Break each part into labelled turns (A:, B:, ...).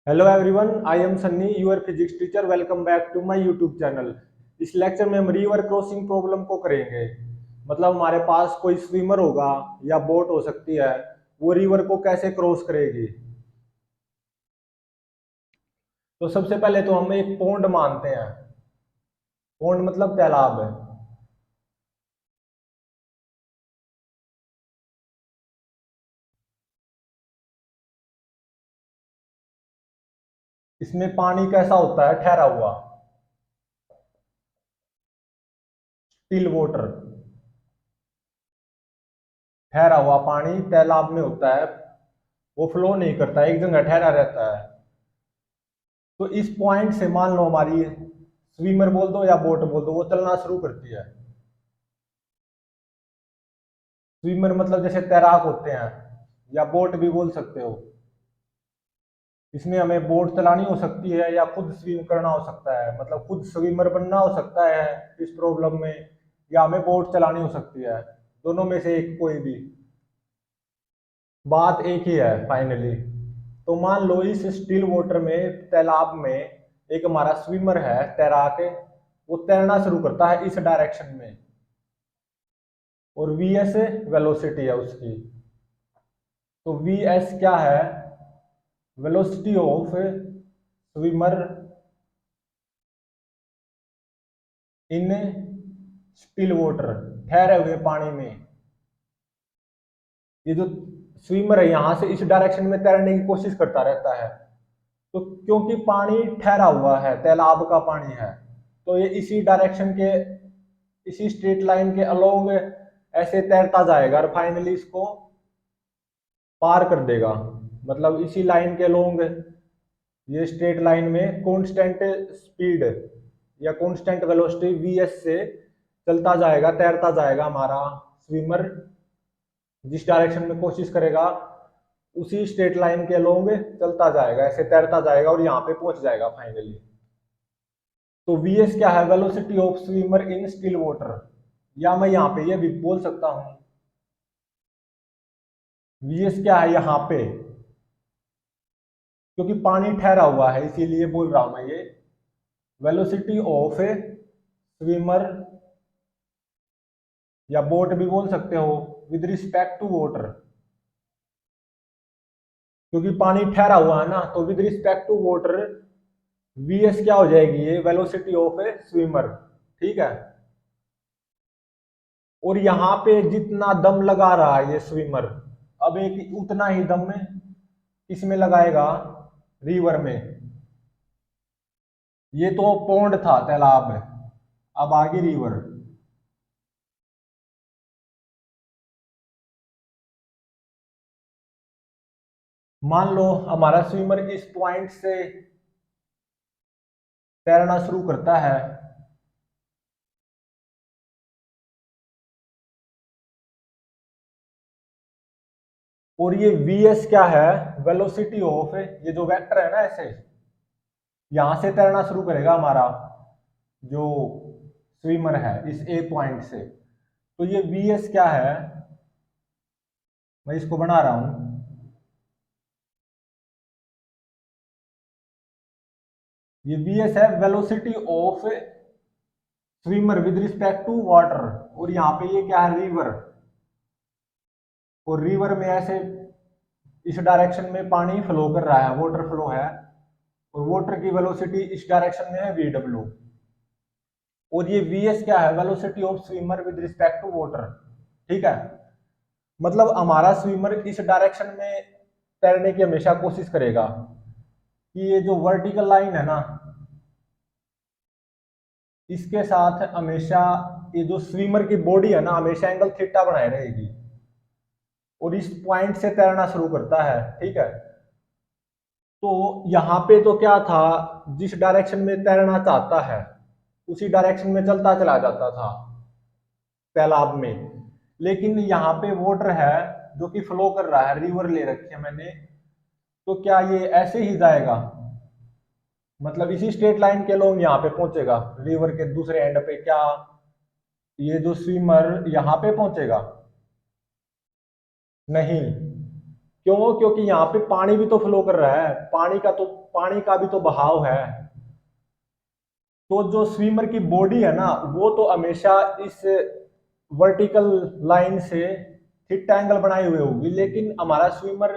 A: Hello everyone, I am Sunny, your physics teacher. Welcome back to my YouTube channel. इस lecture में हम river crossing problem को करेंगे। मतलब हमारे पास कोई स्विमर होगा या बोट हो सकती है, वो रिवर को कैसे क्रॉस करेगी। तो सबसे पहले तो हम एक पॉन्ड मानते हैं। पॉन्ड मतलब तालाब है। इसमें पानी कैसा होता है? ठहरा हुआ, स्टिल वाटर। ठहरा हुआ पानी तालाब में होता है, वो फ्लो नहीं करता, एक जगह ठहरा रहता है। तो इस पॉइंट से मान लो हमारी स्विमर बोल दो या बोट बोल दो, वो चलना शुरू करती है। स्विमर मतलब जैसे तैराक होते हैं, या बोट भी बोल सकते हो। इसमें हमें बोट चलानी हो सकती है या खुद स्विम करना हो सकता है, मतलब खुद स्विमर बनना हो सकता है इस प्रॉब्लम में, या हमें बोट चलानी हो सकती है। दोनों में से एक कोई भी, बात एक ही है फाइनली। तो मान लो इस स्टिल वाटर में, तालाब में, एक हमारा स्विमर है, तैराक। वो तैरना शुरू करता है इस डायरेक्शन में, और वी एस वेलोसिटी है उसकी। तो वी एस क्या है? Velocity of swimmer in still water, ठहरे हुए पानी में। ये जो स्विमर है यहां से इस डायरेक्शन में तैरने की कोशिश करता रहता है। तो क्योंकि पानी ठहरा हुआ है, तालाब का पानी है, तो ये इसी डायरेक्शन के, इसी स्ट्रेट लाइन के अलोंग ऐसे तैरता जाएगा और फाइनली इसको पार कर देगा। मतलब इसी लाइन के अलोंग, ये स्ट्रेट लाइन में कांस्टेंट स्पीड या कांस्टेंट वेलोसिटी वीएस से चलता जाएगा, तैरता जाएगा हमारा स्विमर। जिस डायरेक्शन में कोशिश करेगा उसी स्ट्रेट लाइन के अलोंग चलता जाएगा, ऐसे तैरता जाएगा और यहाँ पे पहुंच जाएगा फाइनली। तो वीएस क्या है? Velocity of swimmer in still water. या मैं यहाँ पे ये भी बोल सकता हूँ, वीएस क्या है यहाँ पे, क्योंकि पानी ठहरा हुआ है इसीलिए बोल रहा हूं मैं ये। वेलोसिटी ऑफ स्विमर, या बोट भी बोल सकते हो, विद रिस्पेक्ट टू वाटर। क्योंकि पानी ठहरा हुआ है ना, तो with respect to water V S क्या हो जाएगी? ये वेलोसिटी ऑफ ए स्विमर। ठीक है। और यहाँ पे जितना दम लगा रहा है ये स्विमर, अब एक उतना ही दम में इसमें लगाएगा, रिवर में। ये तो पौंड था, तालाब है, अब आगे रिवर। मान लो हमारा स्विमर इस पॉइंट से तैरना शुरू करता है, और ये वीएस क्या है? वेलोसिटी ऑफ, ये जो वेक्टर है ना, ऐसे यहां से तैरना शुरू करेगा हमारा जो स्विमर है इस ए पॉइंट से। तो ये वीएस क्या है? मैं इसको बना रहा हूं। ये वीएस है velocity of swimmer with respect to water. और यहाँ पे ये क्या है? रिवर। और रिवर में ऐसे इस डायरेक्शन में पानी फ्लो कर रहा है, वाटर फ्लो है, और वाटर की वेलोसिटी इस डायरेक्शन में है वी डब्ल्यू। और ये वीएस क्या है? Velocity of swimmer with respect to water. ठीक है। मतलब हमारा स्विमर इस डायरेक्शन में तैरने की हमेशा कोशिश करेगा कि ये जो वर्टिकल लाइन है ना, इसके साथ हमेशा ये जो स्विमर की बॉडी है ना, हमेशा एंगल थीटा बनाए रहेगी, और इस पॉइंट से तैरना शुरू करता है। ठीक है। तो यहाँ पे तो क्या था, जिस डायरेक्शन में तैरना चाहता है उसी डायरेक्शन में चलता चला जाता था तालाब में। लेकिन यहाँ पे वाटर है जो कि फ्लो कर रहा है, रिवर ले रखी है मैंने। तो क्या ये ऐसे ही जाएगा? मतलब इसी स्ट्रेट लाइन के लोग यहाँ पे पहुंचेगा, रिवर के दूसरे एंड पे? क्या ये जो स्विमर यहाँ पे पहुंचेगा? नहीं। क्यों? क्योंकि यहाँ पे पानी भी तो फ्लो कर रहा है, पानी का भी तो बहाव है। तो जो स्विमर की बॉडी है ना, वो तो हमेशा इस वर्टिकल लाइन से थीटा एंगल बनाए हुए होगी, लेकिन हमारा स्विमर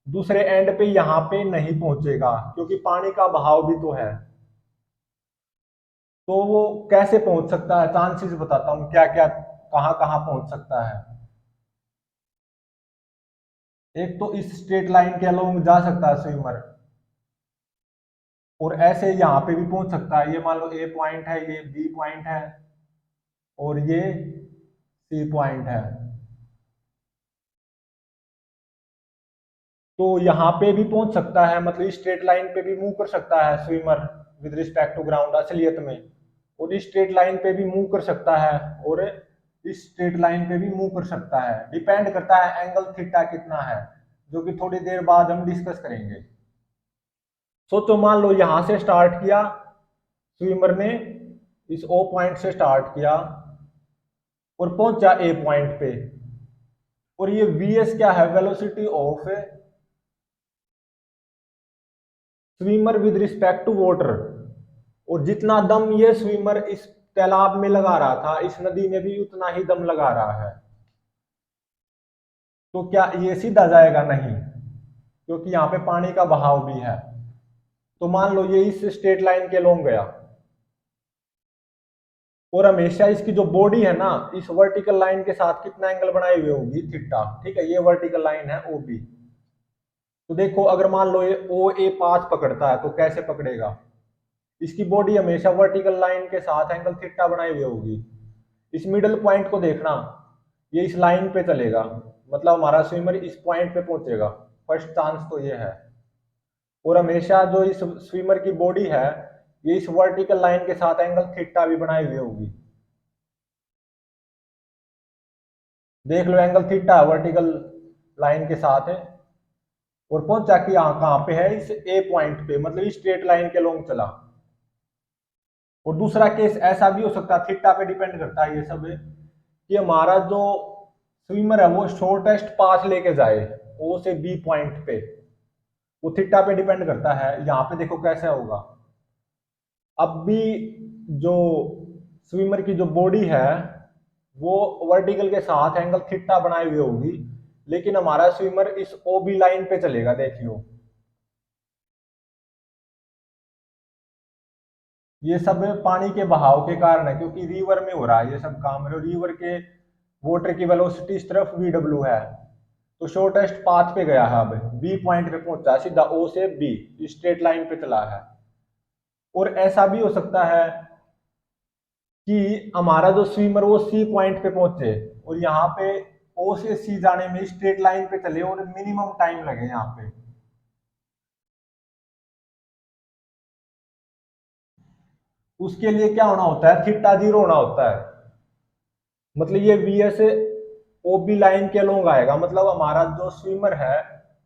A: दूसरे एंड पे यहाँ पे नहीं पहुंचेगा, क्योंकि पानी का बहाव भी तो है। तो वो कैसे पहुंच सकता है? चांसेस बताता हूँ क्या क्या, कहाँ कहाँ पहुंच सकता है। एक तो इस स्ट्रेट लाइन के अलोंग जा सकता है स्विमर, और ऐसे यहाँ पे भी पहुंच सकता है। ये मान लो ए पॉइंट है, ये बी पॉइंट है, और ये सी पॉइंट है। तो यहाँ पे भी पहुंच सकता है, मतलब स्ट्रेट लाइन पे भी मूव कर सकता है swimmer with respect to ground असलियत में, और इस स्ट्रेट लाइन पे भी मूव कर सकता है, और इस स्ट्रेट लाइन पे भी मूव कर सकता है। डिपेंड करता है एंगल थीटा कितना है, जो कि थोड़ी देर बाद हम डिस्कस करेंगे। सोचो, मान लो यहां से स्टार्ट किया स्विमर ने, इस ओ पॉइंट से स्टार्ट किया और पहुंचा ए पॉइंट पे, और ये वीएस क्या है? Velocity of swimmer with respect to water. और जितना दम ये स्विमर इस तालाब में लगा रहा था, इस नदी में भी उतना ही दम लगा रहा है। तो क्या ये सीधा जाएगा? नहीं, क्योंकि यहाँ पे पानी का बहाव भी है। तो मान लो ये इस स्ट्रेट लाइन के लोंग गया, और हमेशा इसकी जो बॉडी है ना, इस वर्टिकल लाइन के साथ कितना एंगल बनाए हुए होगी? थीटा। ठीक है, ये वर्टिकल लाइन है ओ बी। तो देखो, अगर मान लो ये ओ ए पाथ पकड़ता है, तो कैसे पकड़ेगा? इसकी बॉडी हमेशा वर्टिकल लाइन के साथ एंगल थीटा बनाई हुई होगी। इस मिडल पॉइंट को देखना, ये इस लाइन पे चलेगा, मतलब हमारा स्विमर इस पॉइंट पे पहुंचेगा। फर्स्ट चांस तो ये है। और हमेशा जो इस स्विमर की बॉडी है, ये इस वर्टिकल लाइन के साथ एंगल थीटा भी बनाई हुई होगी। देख लो, एंगल थीटा वर्टिकल लाइन के साथ है, और पहुंचा कि यहाँ कहाँ पे है? इस ए पॉइंट पे, मतलब इस स्ट्रेट लाइन के लॉन्ग चला। और दूसरा केस ऐसा भी हो सकता है, थीटा पे डिपेंड करता है ये सब, कि हमारा जो स्विमर है वो शॉर्टेस्ट पाथ लेके जाए ओ से बी पॉइंट पे। वो थीटा पे डिपेंड करता है। यहाँ पे देखो कैसे होगा। अब भी जो स्विमर की जो बॉडी है, वो वर्टिकल के साथ एंगल थीटा बनाई हुई होगी, लेकिन हमारा स्विमर इस ओ बी लाइन पे चलेगा। देखियो, ये सब पानी के बहाव के कारण है, क्योंकि रिवर में हो रहा है ये सब काम। रिवर के वाटर की वेलोसिटी इस तरफ वी डब्ल्यू है, तो शॉर्टेस्ट पाथ पे गया है। अब बी पॉइंट पे पहुंचा, सीधा ओ से बी स्ट्रेट लाइन पे चला है। और ऐसा भी हो सकता है कि हमारा जो स्विमर वो सी पॉइंट पे पहुंचे, और यहाँ पे ओ से सी जाने में स्ट्रेट लाइन पे चले, और मिनिमम टाइम लगे यहाँ पे। उसके लिए क्या होना होता है? थीटा जीरो होना होता है। मतलब ये V S O B line के अलोंग आएगा, मतलब हमारा जो स्विमर है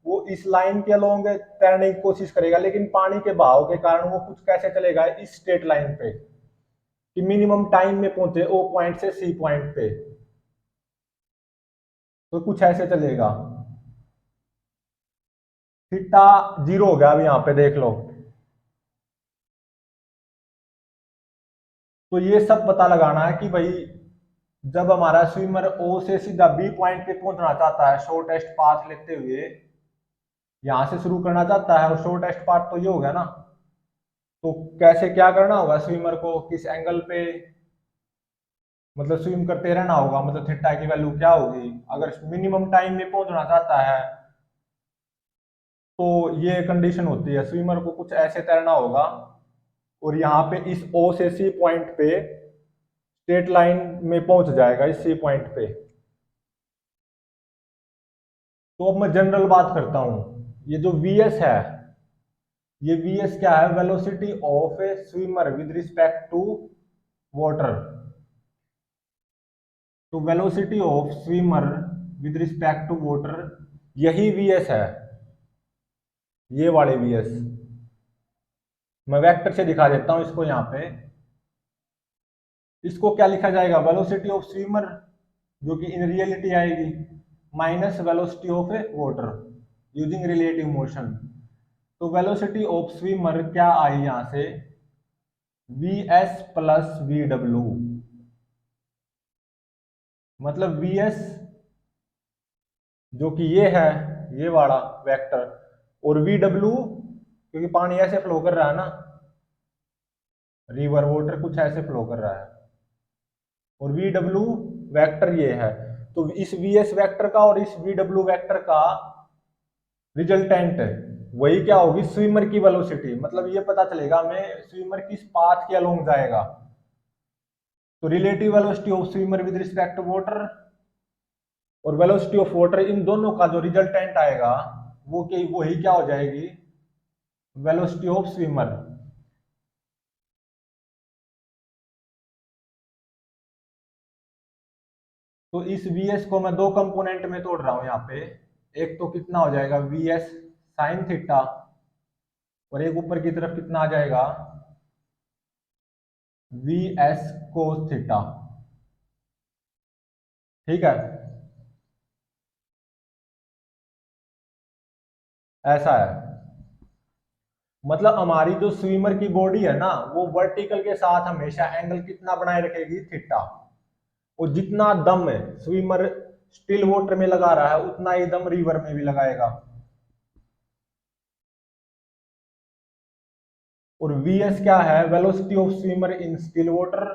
A: वो इस लाइन के अलोंग तैरने की कोशिश करेगा, लेकिन पानी के बहाव के कारण वो कुछ कैसे चलेगा? इस स्ट्रेट लाइन पे, कि मिनिमम टाइम में पहुंचे ओ पॉइंट से सी पॉइंट पे। तो कुछ ऐसे चलेगा। थीटा जीरो हो गया। अब यहाँ पे देख लो, तो ये सब पता लगाना है कि भाई, जब हमारा स्विमर ओ से सीधा बी पॉइंट पे पहुंचना चाहता है शॉर्टेस्ट पाथ लेते हुए, यहां से शुरू करना चाहता है, और शॉर्टेस्ट पाथ तो ये हो गया ना, तो कैसे क्या करना होगा स्विमर को? किस एंगल पे मतलब स्विम करते रहना होगा? मतलब थीटा की वैल्यू क्या होगी? अगर मिनिमम टाइम में पहुंचना चाहता है, तो ये कंडीशन होती है, स्विमर को कुछ ऐसे तैरना होगा, और यहाँ पे इस ओ से सी पॉइंट पे स्ट्रेट लाइन में पहुंच जाएगा, इस सी पॉइंट पे। तो अब मैं जनरल बात करता हूं। ये जो वीएस है, ये वीएस क्या है? Velocity of a swimmer with respect to water. तो velocity of swimmer with respect to water, यही वीएस है, ये वाले वीएस। मैं वेक्टर से दिखा देता हूं इसको। यहाँ पे इसको क्या लिखा जाएगा? वेलोसिटी ऑफ स्विमर, जो कि इन रियलिटी आएगी, minus velocity of A water. Using relative motion. तो वेलोसिटी ऑफ स्विमर क्या आई यहां से, V S plus we W, मतलब वी एस जो कि ये है, ये वाला वेक्टर, और वी डब्ल्यू क्योंकि पानी ऐसे फ्लो कर रहा है ना, रिवर वाटर कुछ ऐसे फ्लो कर रहा है, और वी डब्ल्यू वैक्टर ये है। तो इस वी एस वैक्टर का और इस वी डब्ल्यू वैक्टर का रिजल्टेंट वही क्या होगी, स्विमर की वेलोसिटी, मतलब ये पता चलेगा हमें स्विमर किस पाथ के अलोंग जाएगा। तो relative velocity of swimmer with respect to water और वेलोसिटी ऑफ वाटर, इन दोनों का जो रिजल्टेंट आएगा वो वही क्या हो जाएगी, वेलोसिटी ऑफ स्विमर। तो इस वी एस को मैं दो कंपोनेंट में तोड़ रहा हूं यहाँ पे, एक तो कितना हो जाएगा वी एस साइन थीटा, और एक ऊपर की तरफ कितना आ जाएगा वी एस कोस थीटा। ठीक है, ऐसा है। मतलब हमारी जो स्विमर की बॉडी है ना, वो वर्टिकल के साथ हमेशा एंगल कितना बनाए रखेगी, थीटा। और जितना दम है स्विमर स्टिल वाटर में लगा रहा है उतना ही दम रिवर में भी लगाएगा। और वीएस क्या है, velocity of swimmer in still water,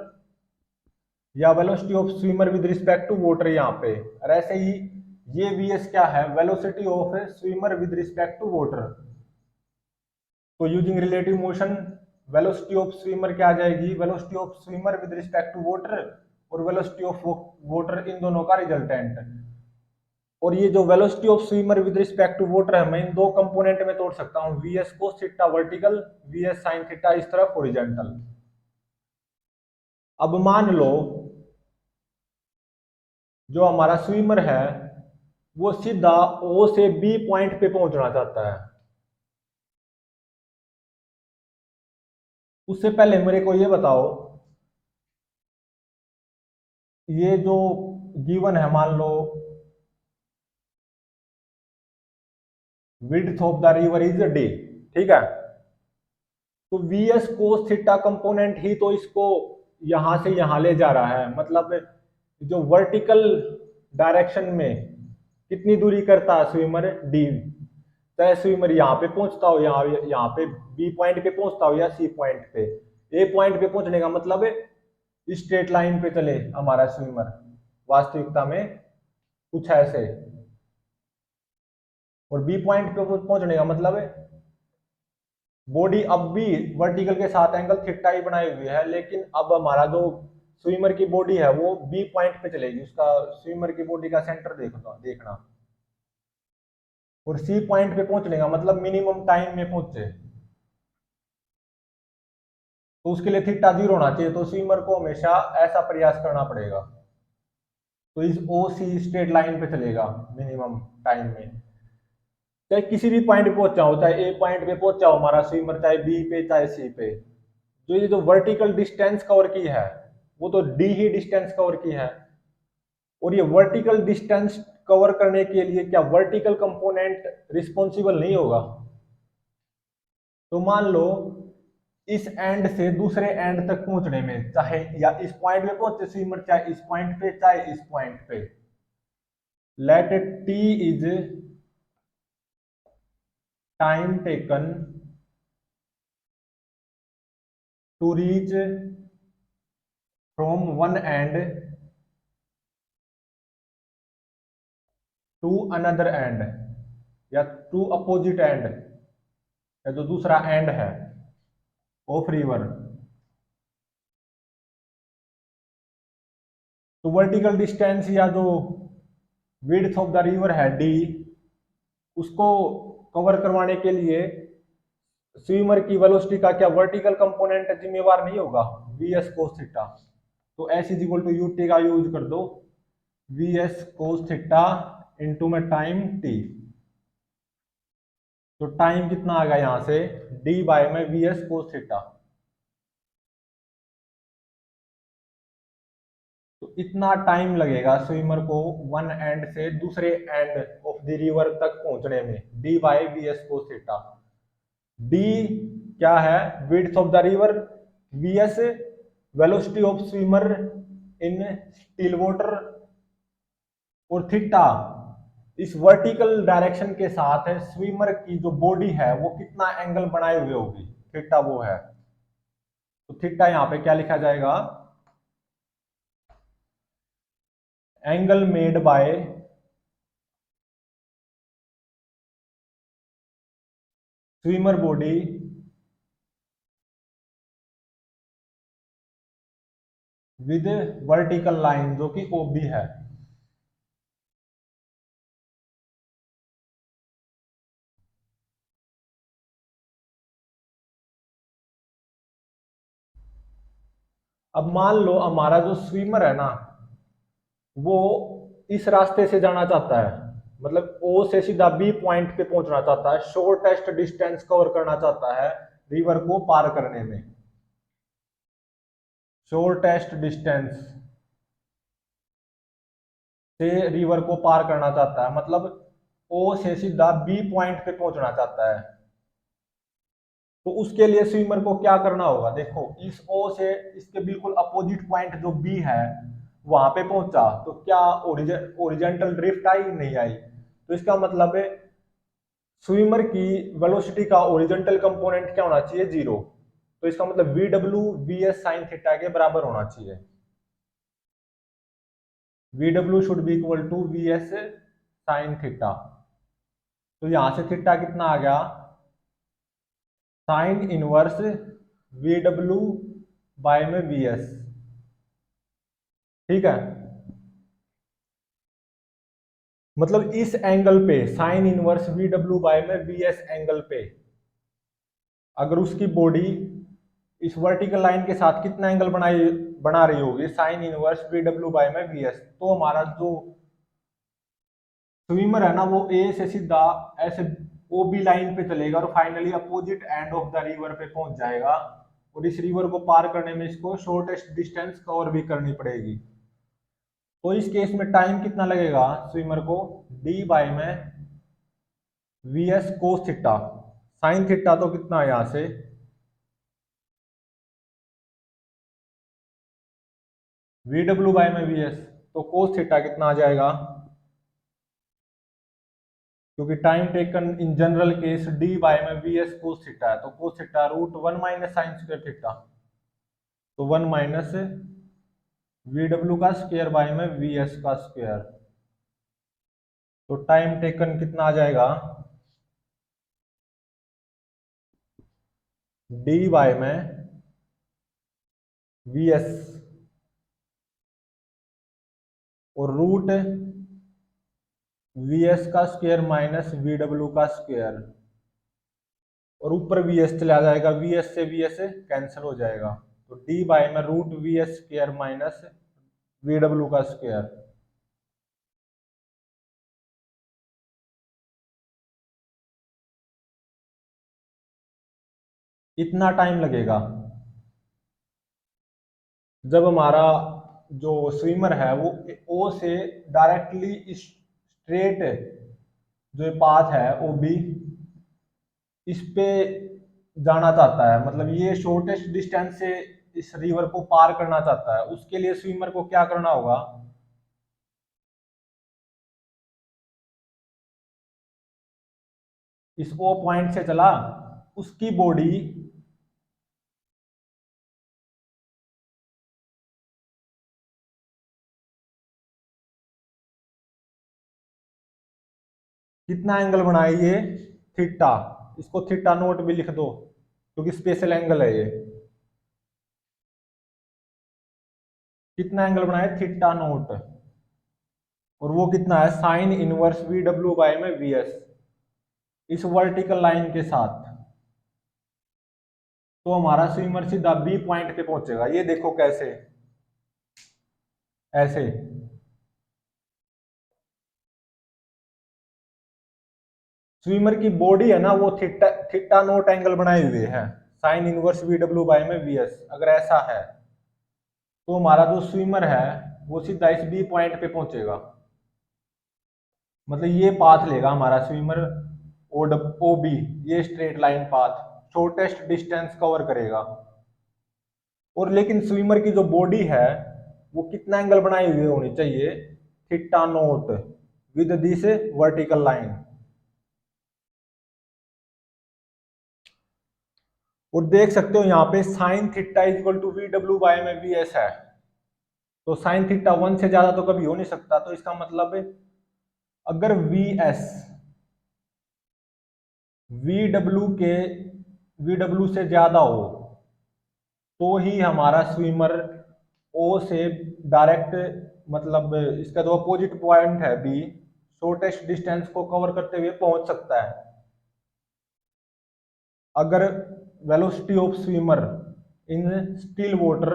A: या velocity of swimmer with respect to water यहाँ पे। और ऐसे ही ये वीएस क्या है, velocity of swimmer with respect to water. तो using relative motion velocity of swimmer क्या आ जाएगी, velocity of swimmer with respect to water और वेलोसिटी ऑफ वाटर, इन दोनों का रिजल्टेंट। और ये जो velocity of swimmer with respect to water है, मैं इन दो कंपोनेंट में तोड़ सकता हूं, we S cos theta vertical, we S sine theta इस तरफ हॉरिजॉन्टल। अब मान लो जो हमारा स्विमर है वो सीधा ओ से बी पॉइंट पे पहुंचना चाहता है। उससे पहले मेरे को ये बताओ, ये जो गिवन है, मान लो width of the river is D, ठीक है। तो V S cos theta component ही तो इसको यहां से यहां ले जा रहा है, मतलब जो वर्टिकल डायरेक्शन में कितनी दूरी करता है स्विमर, डी। चाहे स्विमर यहाँ पे पहुंचता हो, यहाँ पे बी पॉइंट पे पहुंचता हो या सी पॉइंट पे, ए पॉइंट पे पहुंचने का मतलब है स्ट्रेट लाइन पे चले हमारा स्विमर वास्तविकता में कुछ ऐसे, और बी पॉइंट पे पहुंचने का मतलब है बॉडी अब भी वर्टिकल के साथ एंगल थीटा ही बनाए हुए है, लेकिन अब हमारा जो स्विमर की बॉडी है वो बी पॉइंट पे चलेगी। उसका स्विमर की बॉडी का सेंटर देखना, और सी पॉइंट पे पहुंचने का मतलब मिनिमम टाइम में पहुंचे, तो उसके लिए थीटा 0 होना चाहिए। तो स्विमर को हमेशा ऐसा प्रयास करना पड़ेगा। तो इस ओ सी स्ट्रेट लाइन पे चलेगा मिनिमम टाइम में, चाहे किसी भी पॉइंट पे पहुंचा हो, चाहे ए पॉइंट पे पहुंचा हो हमारा स्विमर, चाहे बी पे चाहे सी पे। जो ये जो वर्टिकल डिस्टेंस कवर की है वो तो डी ही डिस्टेंस कवर की है, और ये वर्टिकल डिस्टेंस कवर करने के लिए क्या वर्टिकल कंपोनेंट रिस्पॉन्सिबल नहीं होगा। तो मान लो इस एंड से दूसरे एंड तक पहुंचने में, चाहे या इस पॉइंट पे पहुंचे स्विमर, चाहे इस पॉइंट पे चाहे इस पॉइंट पे, let T is time taken to reach from one end to another end, या टू अपोजिट एंड, या जो दूसरा एंड है ऑफ रिवर। तो वर्टिकल डिस्टेंस या जो विड्थ ऑफ द रिवर है डी, उसको कवर करवाने के लिए स्विमर की वेलोसिटी का क्या वर्टिकल कंपोनेंट जिम्मेवार नहीं होगा, वी एस कोस थीटा। तो S is equal to you T का यूज कर दो, V S cos theta into में टाइम टी। तो टाइम कितना आ गया यहां से, डी बाय में वी एस कोस थीटा। तो तो इतना टाइम लगेगा स्विमर को वन एंड से दूसरे एंड ऑफ द रिवर तक पहुंचने में, D by we S cos theta. D क्या है, width of the river, we S velocity of swimmer in still water, और थीटा इस वर्टिकल डायरेक्शन के साथ है स्विमर की जो बॉडी है वो कितना एंगल बनाए हुए होगी, थीटा वो है। तो थीटा यहां पे क्या लिखा जाएगा, angle made by swimmer body with vertical line जो कि ओबी है। अब मान लो हमारा जो स्विमर है ना वो इस रास्ते से जाना चाहता है, मतलब ओ से सीधा बी पॉइंट पे पहुंचना चाहता है, शॉर्टेस्ट डिस्टेंस कवर करना चाहता है रिवर को पार करने में, शॉर्टेस्ट डिस्टेंस से रिवर को पार करना चाहता है, मतलब ओ से सीधा बी पॉइंट पे पहुंचना चाहता है। तो उसके लिए स्विमर को क्या करना होगा, देखो इस ओ से इसके बिल्कुल अपोजिट पॉइंट जो बी है वहां पे पहुंचा तो क्या ओरिजेंटल ड्रिफ्ट आई, नहीं आई। तो इसका मतलब है स्विमर की वेलोसिटी का ओरिजेंटल कंपोनेंट क्या होना चाहिए, जीरो। तो इसका मतलब V W V S sine theta के बराबर होना चाहिए, V W should be equal to V S sine theta. तो यहां से थीटा कितना आ गया, sine inverse V W by में वी एस, ठीक है। मतलब इस एंगल पे sine inverse V W by में वी एस एंगल पे अगर उसकी बॉडी इस वर्टिकल लाइन के साथ कितना एंगल बना रही होगी, sine inverse V W by में वी एस, तो हमारा जो स्विमर है ना वो ए से सीधा ऐसे ओ बी लाइन पे चलेगा और finally opposite end of the river पे पहुंच जाएगा, और इस रिवर को पार करने में इसको शॉर्टेस्ट डिस्टेंस कवर भी करनी पड़ेगी। तो इस केस में टाइम कितना लगेगा स्विमर को, डी बाय में V S cos theta, sine theta तो कितना है यहां से, वी डब्ल्यू बाय में वी एस, तो कोस थीटा कितना आ जाएगा, क्योंकि time taken in general case D by में वी एस कोस थीटा है, तो cos theta root one minus sine square theta, तो वन माइनस वी डब्ल्यू का स्क्वायर बाय में वी एस का स्क्वायर। तो टाइम टेकन कितना आ जाएगा, डी बाय में वी एस और रूट वी एस का स्क्वायर माइनस वी डब्ल्यू का स्क्वायर, और ऊपर वी एस चला जाएगा, वी एस से वी एस कैंसिल हो जाएगा, तो डी बाय में root V S square minus V W का स्क्वायर। इतना टाइम लगेगा जब हमारा जो स्विमर है वो ओ से डायरेक्टली स्ट्रेट जो पाथ है ओ बी इस पे जाना चाहता है, मतलब ये शॉर्टेस्ट डिस्टेंस से इस रिवर को पार करना चाहता है। उसके लिए स्विमर को क्या करना होगा, इस ओ पॉइंट से चला, उसकी बॉडी कितना एंगल बनाए, ये थीटा, इसको थीटा नोट भी लिख दो क्योंकि स्पेशल एंगल है ये, कितना एंगल बनाए थीटा नोट, और वो कितना है sine inverse V W by में वी एस इस वर्टिकल लाइन के साथ। तो हमारा स्विमर सीधा बी पॉइंट पे पहुंचेगा, ये देखो कैसे, ऐसे स्विमर की बॉडी है ना वो थीटा थीटा नोट एंगल बनाए हुए है, sine inverse V W by में वी एस, अगर ऐसा है तो हमारा जो स्विमर है वो सीधा इस बी पॉइंट पे पहुंचेगा। मतलब ये पाथ लेगा हमारा स्विमर ओ बी, ये straight line path shortest distance cover करेगा। और लेकिन स्विमर की जो बॉडी है वो कितना एंगल बनाई हुई होनी चाहिए, theta naught with this vertical line. और देख सकते हो यहाँ पे sine theta is equal to V W by में वी एस है। तो साइन थीटा 1 से ज्यादा तो कभी हो नहीं सकता। तो इसका मतलब अगर वी एस वी डब्ल्यू से ज्यादा हो तो ही हमारा स्विमर ओ से डायरेक्ट, मतलब इसका जो अपोजिट पॉइंट है बी, शॉर्टेस्ट डिस्टेंस को कवर करते हुए पहुंच सकता है। अगर velocity of swimmer in still water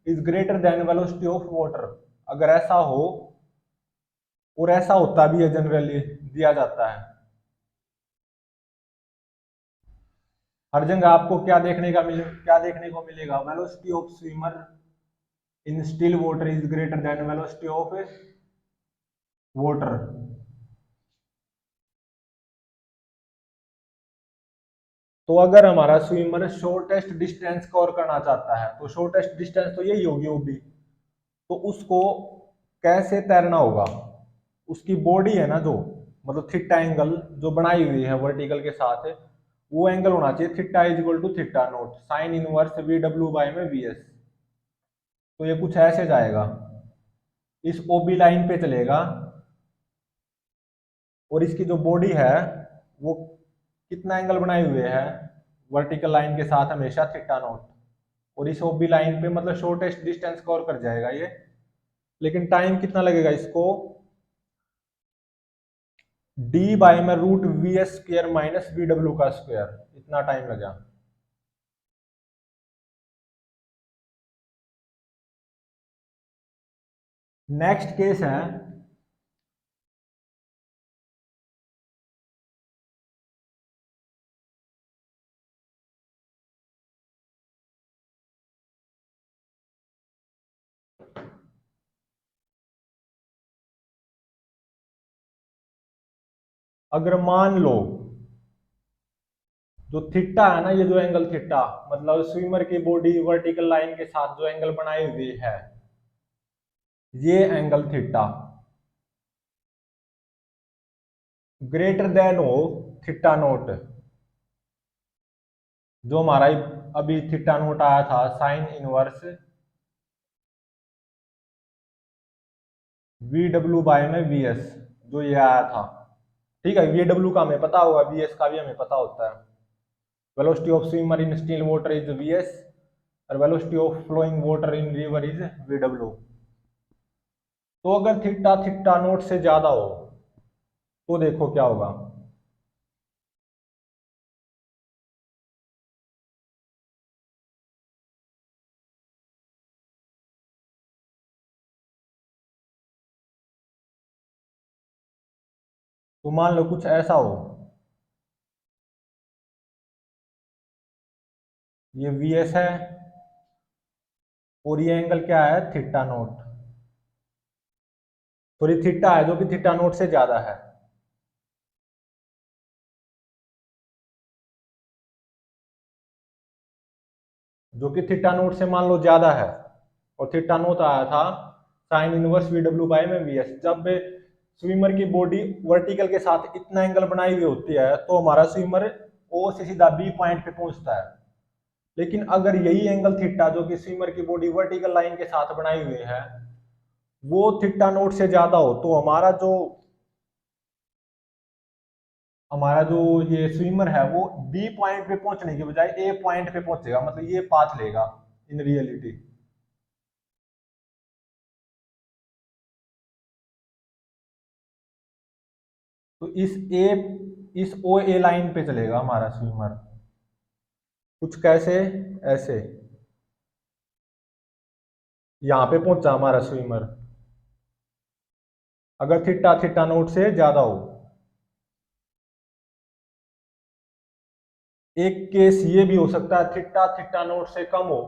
A: is greater than velocity of water, अगर ऐसा हो, और ऐसा होता भी है जनरली, दिया जाता है हर जगह। आपको क्या देखने को मिलेगा, velocity of swimmer in still water is greater than velocity of water. तो अगर हमारा स्विमर शॉर्टेस्ट डिस्टेंस कवर करना चाहता है तो शॉर्टेस्ट डिस्टेंस तो यही होगी ओबी। तो उसको कैसे तैरना होगा, उसकी बॉडी है ना जो, मतलब थीटा एंगल जो बनाई हुई है वर्टिकल के साथ, वो एंगल होना चाहिए theta is equal to theta naught sine inverse V W by में वी एस। तो ये कुछ ऐसे जाएगा, इस ओबी लाइन पे चलेगा और इसकी जो बॉडी है वो कितना एंगल बनाए हुए है वर्टिकल लाइन के साथ, हमेशा थीटा नोट। और इस ओबी लाइन पे मतलब शॉर्टेस्ट डिस्टेंस कवर कर जाएगा ये। लेकिन टाइम कितना लगेगा इसको, डी बाय में root V S square minus V W का स्क्वायर, इतना टाइम लगा। नेक्स्ट केस है, अगर मान लो जो थीटा है ना, ये जो एंगल थीटा, मतलब स्विमर की बॉडी वर्टिकल लाइन के साथ जो एंगल बनाई हुई है, ये एंगल थीटा ग्रेटर देन हो थीटा नोट, जो हमारा अभी थीटा नोट आया था sine inverse V W by में वी एस, जो ये आया था। ठीक है, वी डब्ल्यू का हमें पता होगा, वी एस का भी हमें पता होता है। Velocity of swimmer in still water is V S और velocity of flowing water in river is V W. तो अगर थीटा थीटा नोट से ज्यादा हो तो देखो क्या होगा। तो मान लो कुछ ऐसा हो, ये वी एस है और ये एंगल क्या है थीटा नोट, सॉरी थीटा है जो कि थीटा नोट से ज्यादा है। जो कि थीटा नोट से मान लो ज्यादा है, और थीटा नोट आया था sine inverse V W by में वी एस। जब स्विमर की बॉडी वर्टिकल के साथ इतना एंगल बनाई हुई होती है तो हमारा स्विमर ओ से सीधा बी पॉइंट पे पहुंचता है। लेकिन अगर यही एंगल थीटा जो कि स्विमर की बॉडी वर्टिकल लाइन के साथ बनाई हुई है वो थीटा नोट से ज्यादा हो, तो हमारा जो ये स्विमर है वो बी पॉइंट पे पहुंचने के बजाय ए पॉइंट पे पहुंचेगा, मतलब ये पाथ लेगा इन रियलिटी। तो इस ओ ए लाइन पे चलेगा हमारा स्विमर, कुछ कैसे, ऐसे यहां पे पहुंचा हमारा स्विमर अगर थीटा थीटा नोट से ज्यादा हो। एक केस ये भी हो सकता है थीटा थीटा नोट से कम हो,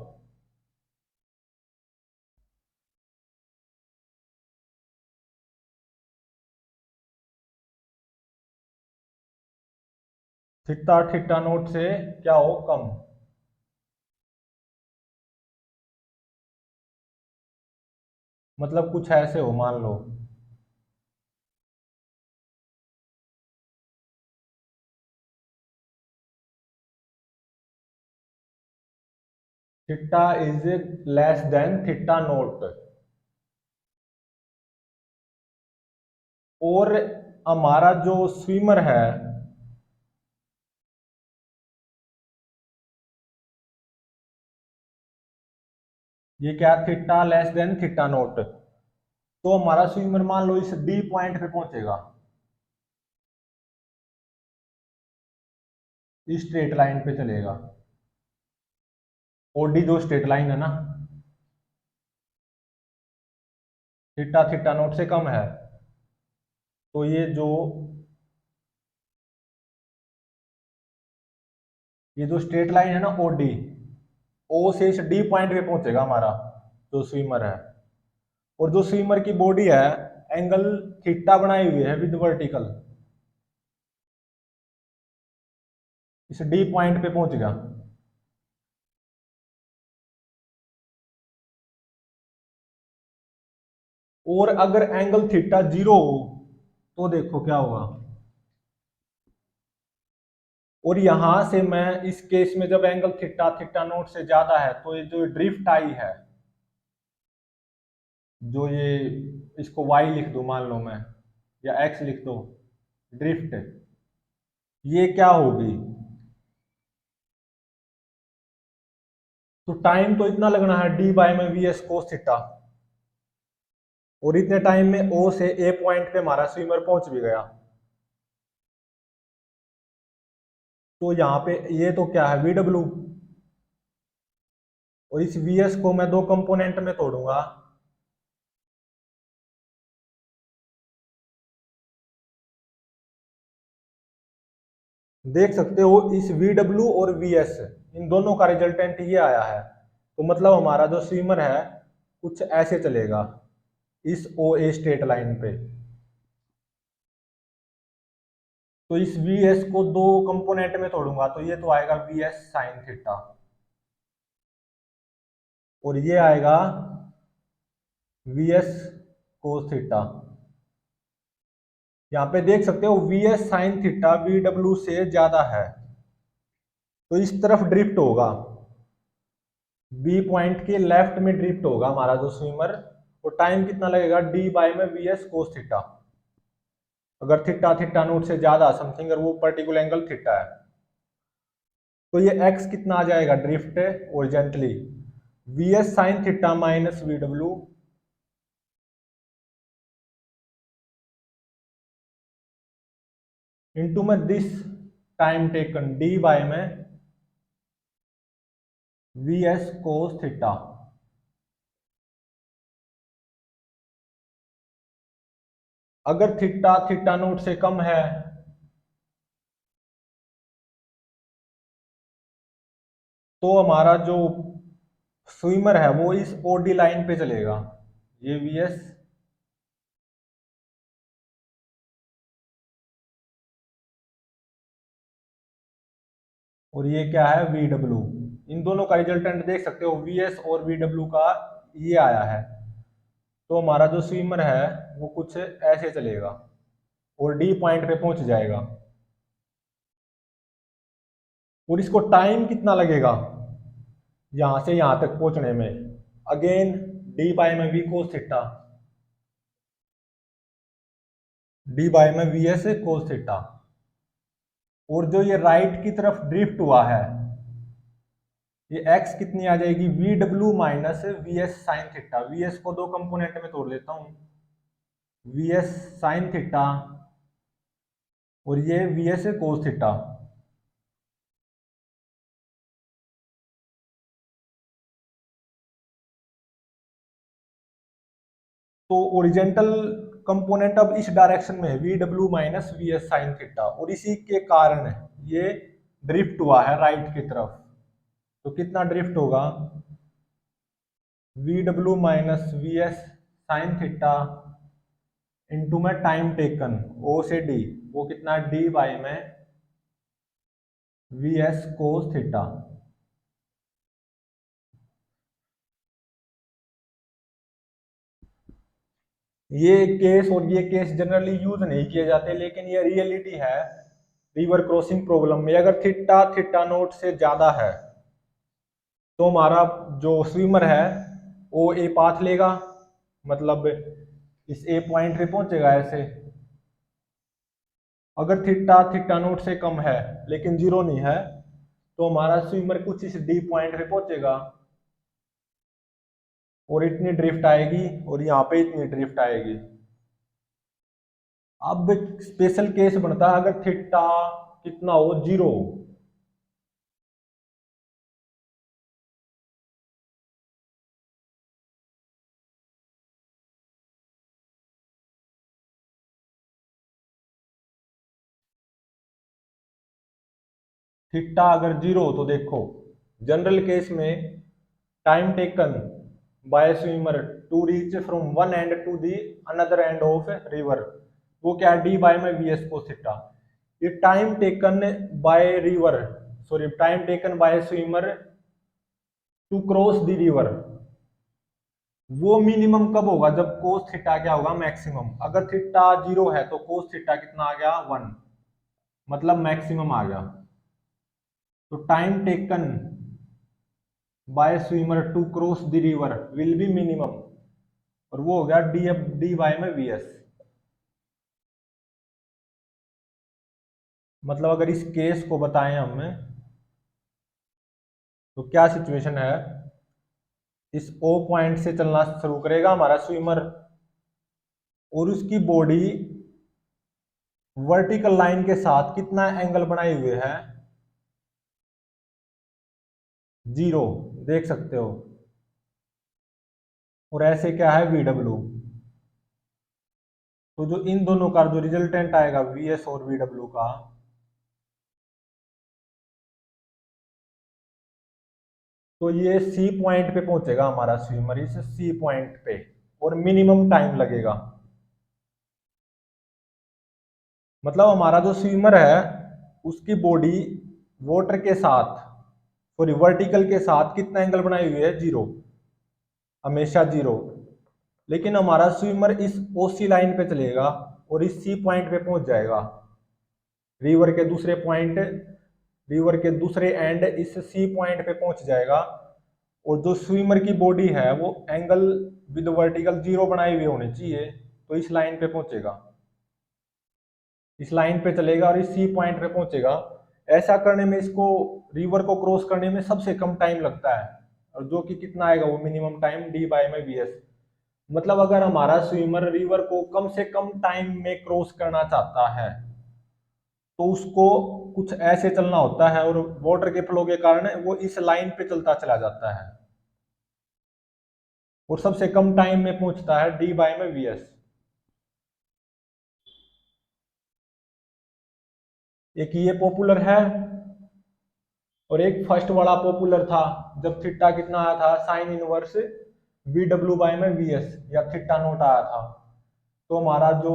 A: थीटा थीटा नोट से क्या हो, कम। मतलब कुछ ऐसे हो, मान लो theta is less than theta naught, और हमारा जो स्विमर है, ये क्या, theta less than theta naught, तो हमारा स्विमर मान लो इस डी पॉइंट पे पहुंचेगा, इस स्ट्रेट लाइन पे चलेगा। ओडी जो स्ट्रेट लाइन है ना, थीटा थीटा नोट से कम है, तो ये जो स्ट्रेट लाइन है ना ओडी, ओ से इस डी पॉइंट पे पहुंचेगा हमारा जो स्विमर है। और जो स्विमर की बॉडी है, एंगल थीटा बनाई हुई है विद वर्टिकल, इस डी पॉइंट पे पहुंच गया। और अगर एंगल थीटा जीरो हो तो देखो क्या होगा। और यहां से मैं इस केस में जब एंगल थीटा थीटा नोट से ज्यादा है, तो ये जो ड्रिफ्ट आई है, जो ये, इसको वाई लिख दो मान लो मैं, या एक्स लिख दो, ड्रिफ्ट, ये क्या होगी। तो टाइम तो इतना लगना है डी बाय में वी एस कोस थीटा, और इतने टाइम में ओ से ए पॉइंट पे हमारा स्विमर पहुंच भी गया। तो यहाँ पे ये तो क्या है, वी डब्ल्यू, और इस वी एस को मैं दो कंपोनेंट में तोड़ूंगा। देख सकते हो इस वी डब्ल्यू और वी एस, इन दोनों का रिजल्टेंट ये आया है। तो मतलब हमारा जो स्विमर है कुछ ऐसे चलेगा इस ओ ए स्ट्रेट लाइन पे। तो इस वी एस को दो कंपोनेंट में तोड़ूंगा, तो ये तो आएगा वी एस साइन थीटा, और ये आएगा वी एस कोस थीटा। यहाँ पे देख सकते हो we S sine theta V W से ज्यादा है, तो इस तरफ ड्रिफ्ट होगा, बी पॉइंट के लेफ्ट में ड्रिफ्ट होगा हमारा जो स्विमर। और टाइम कितना लगेगा, डी बाय में वी एस कोस थीटा, अगर थीटा थीटा नोट से ज्यादा समथिंग, अगर वो पर्टिकुलर एंगल थीटा है, तो ये एक्स कितना आ जाएगा, drift horizontally V S sine theta minus V W into में this time taken D by में वी एस कोस थीटा। अगर थीटा थीटा नोट से कम है, तो हमारा जो स्विमर है वो इस ओडी लाइन पे चलेगा, ये वी एस, और ये क्या है, वी डब्ल्यू। इन दोनों का रिजल्टेंट देख सकते हो, वी एस और वी डब्ल्यू का ये आया है। तो हमारा जो स्विमर है वो कुछ ऐसे चलेगा और डी पॉइंट पे पहुंच जाएगा। और इसको टाइम कितना लगेगा यहां से यहां तक पहुंचने में, अगेन डी बाय में V cos theta, D by में वी एस कोस थीटा। और जो ये राइट की तरफ ड्रिफ्ट हुआ है, ये x कितनी आ जाएगी, V W minus we S sine theta. V S को दो कंपोनेंट में तोड़ लेता हूं, वी एस साइन थीटा और ये वी एस कोस थीटा। तो ओरिजेंटल कंपोनेंट अब इस डायरेक्शन में है, V W minus we S sine theta, और इसी के कारण ये ड्रिफ्ट हुआ है राइट की तरफ। तो कितना ड्रिफ्ट होगा, V W minus we S sine theta into में टाइम टेकन ओ से डी, वो कितना डी बाई में वी एस कोस थीटा। ये केस और ये केस जनरली यूज नहीं किए जाते, लेकिन ये रियलिटी है रिवर क्रॉसिंग प्रॉब्लम में। अगर थीटा थीटा नोट से ज्यादा है तो हमारा जो स्विमर है वो ए पाथ लेगा, मतलब इस ए पॉइंट पे पहुंचेगा ऐसे। अगर थीटा थीटा नोट से कम है लेकिन जीरो नहीं है तो हमारा स्विमर कुछ इस डी पॉइंट पे पहुंचेगा और इतनी ड्रिफ्ट आएगी और यहाँ पे इतनी ड्रिफ्ट आएगी। अब स्पेशल केस बनता है अगर थीटा कितना हो, जीरो। थीटा अगर जीरो हो तो देखो, जनरल केस में time taken by swimmer to reach from one end to the other end of river, वो क्या है, डी बाय में वी एस कोस थीटा। ये time taken by river, sorry time taken by swimmer to cross the river, वो minimum कब होगा, जब cos theta क्या होगा, मैक्सिमम। अगर थीटा जीरो है तो कोस थीटा कितना आ गया, वन, मतलब मैक्सिमम आ गया। तो time taken by swimmer to cross the river will be minimum, और वो हो गया डी एफ डी बाय में वी एस। मतलब अगर इस केस को बताएं हमें तो क्या सिचुएशन है, इस ओ पॉइंट से चलना शुरू करेगा हमारा स्विमर और उसकी बॉडी वर्टिकल लाइन के साथ कितना एंगल बनाए हुए है, जीरो, देख सकते हो। और ऐसे क्या है, वी डब्ल्यू। तो जो इन दोनों का जो रिजल्टेंट आएगा वी एस और वी डब्ल्यू का, तो ये सी पॉइंट पे पहुंचेगा हमारा स्विमर, इस सी पॉइंट पे, और मिनिमम टाइम लगेगा। मतलब हमारा जो स्विमर है उसकी बॉडी वाटर के साथ, सॉरी वर्टिकल के साथ कितना एंगल बनाई हुई है, जीरो, हमेशा जीरो। लेकिन हमारा स्विमर इस ओसी लाइन पे चलेगा और इस सी पॉइंट पे पहुंच जाएगा, रिवर के दूसरे पॉइंट, रिवर के दूसरे एंड इस सी पॉइंट पे पहुंच जाएगा। और जो स्विमर की बॉडी है वो एंगल विद वर्टिकल जीरो बनाई हुई होनी चाहिए, तो इस लाइन पे पहुंचेगा, इस लाइन पे चलेगा और इस सी पॉइंट पे पहुंचेगा। ऐसा करने में इसको, रिवर को क्रॉस करने में सबसे कम टाइम लगता है, और जो कि कितना आएगा, वो मिनिमम टाइम डी बाई में बी एस। मतलब अगर हमारा स्विमर रिवर को कम से कम टाइम में क्रॉस करना चाहता है तो उसको कुछ ऐसे चलना होता है, और वाटर के फ्लो के कारण वो इस लाइन पे चलता चला जाता है और सबसे कम टाइम में पहुंचता है डी बाई में वी एस। एक ये पॉपुलर है और एक फर्स्ट वाला पॉपुलर था, जब थीटा कितना आया था, sine inverse V W by में वी एस, या थीटा नोट आया था। तो हमारा जो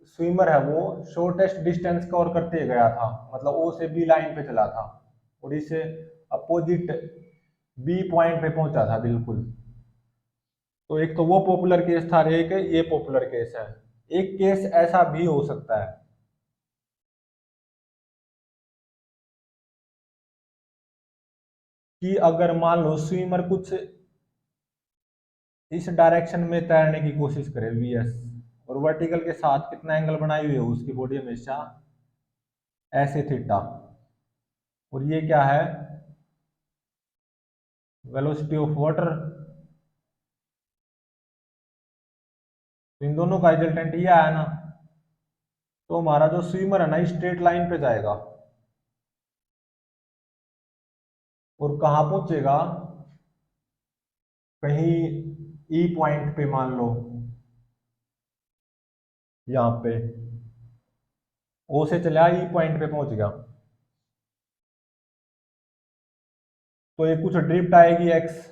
A: स्विमर है वो शॉर्टेस्ट डिस्टेंस कवर करते गया था, मतलब ओ से बी लाइन पे चला था और इसे अपोजिट बी पॉइंट पे पहुंचा था बिल्कुल। तो एक तो वो पॉपुलर केस था, एक ये पॉपुलर केस है। एक केस ऐसा भी हो सकता है कि अगर मान लो स्विमर कुछ इस डायरेक्शन में तैरने की कोशिश करे वी एस, और वर्टिकल के साथ कितना एंगल बनाई हुई है उसकी बॉडी हमेशा ऐसे थीटा, और ये क्या है, वेलोसिटी ऑफ वाटर। तो इन दोनों का रिजल्टेंट ये आया ना, तो हमारा जो स्विमर है ना स्ट्रेट लाइन पे जाएगा और कहाँ पहुंचेगा, कहीं ई पॉइंट पे मान लो, यहाँ पे ओ से चला ई पॉइंट पे पहुंच गया, तो ये कुछ ड्रिफ्ट आएगी एक्स,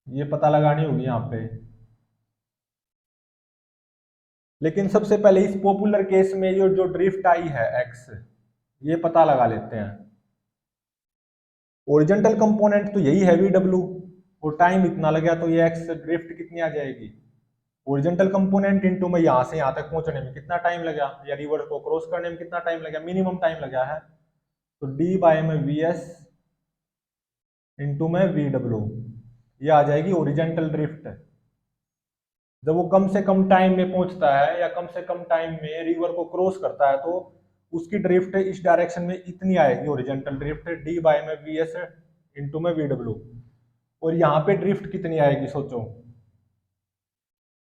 A: ये पता लगानी होगी यहाँ पे। लेकिन सबसे पहले इस पॉपुलर केस में ये जो ड्रिफ्ट आई है एक्स, ये पता लगा लेते हैं। ओरिजेंटल कंपोनेंट तो यही है वी डब्ल्यू, और टाइम इतना लगा तो ये एक्स ड्रिफ्ट कितनी आ जाएगी। ओरिजेंटल कंपोनेंट इनटू में यहाँ से यहाँ तक पहुंचने में कितना टाइम लगा, या रिवर को क्रॉस करने में कितना टाइम लगा, मिनिमम टाइम लगा है। तो डी बाय में वी एस इंटू में वी डब्ल्यू, ये आ जाएगी ओरिजेंटल ड्रिफ्ट। जब वो कम से कम टाइम में पहुंचता है या कम से कम टाइम में रिवर को क्रॉस करता है, तो उसकी ड्रिफ्ट इस डायरेक्शन में इतनी आएगी, ओरिजेंटल ड्रिफ्ट डी बाय में वी एस इंटू में वी डब्ल्यू। और यहाँ पे ड्रिफ्ट कितनी आएगी सोचो।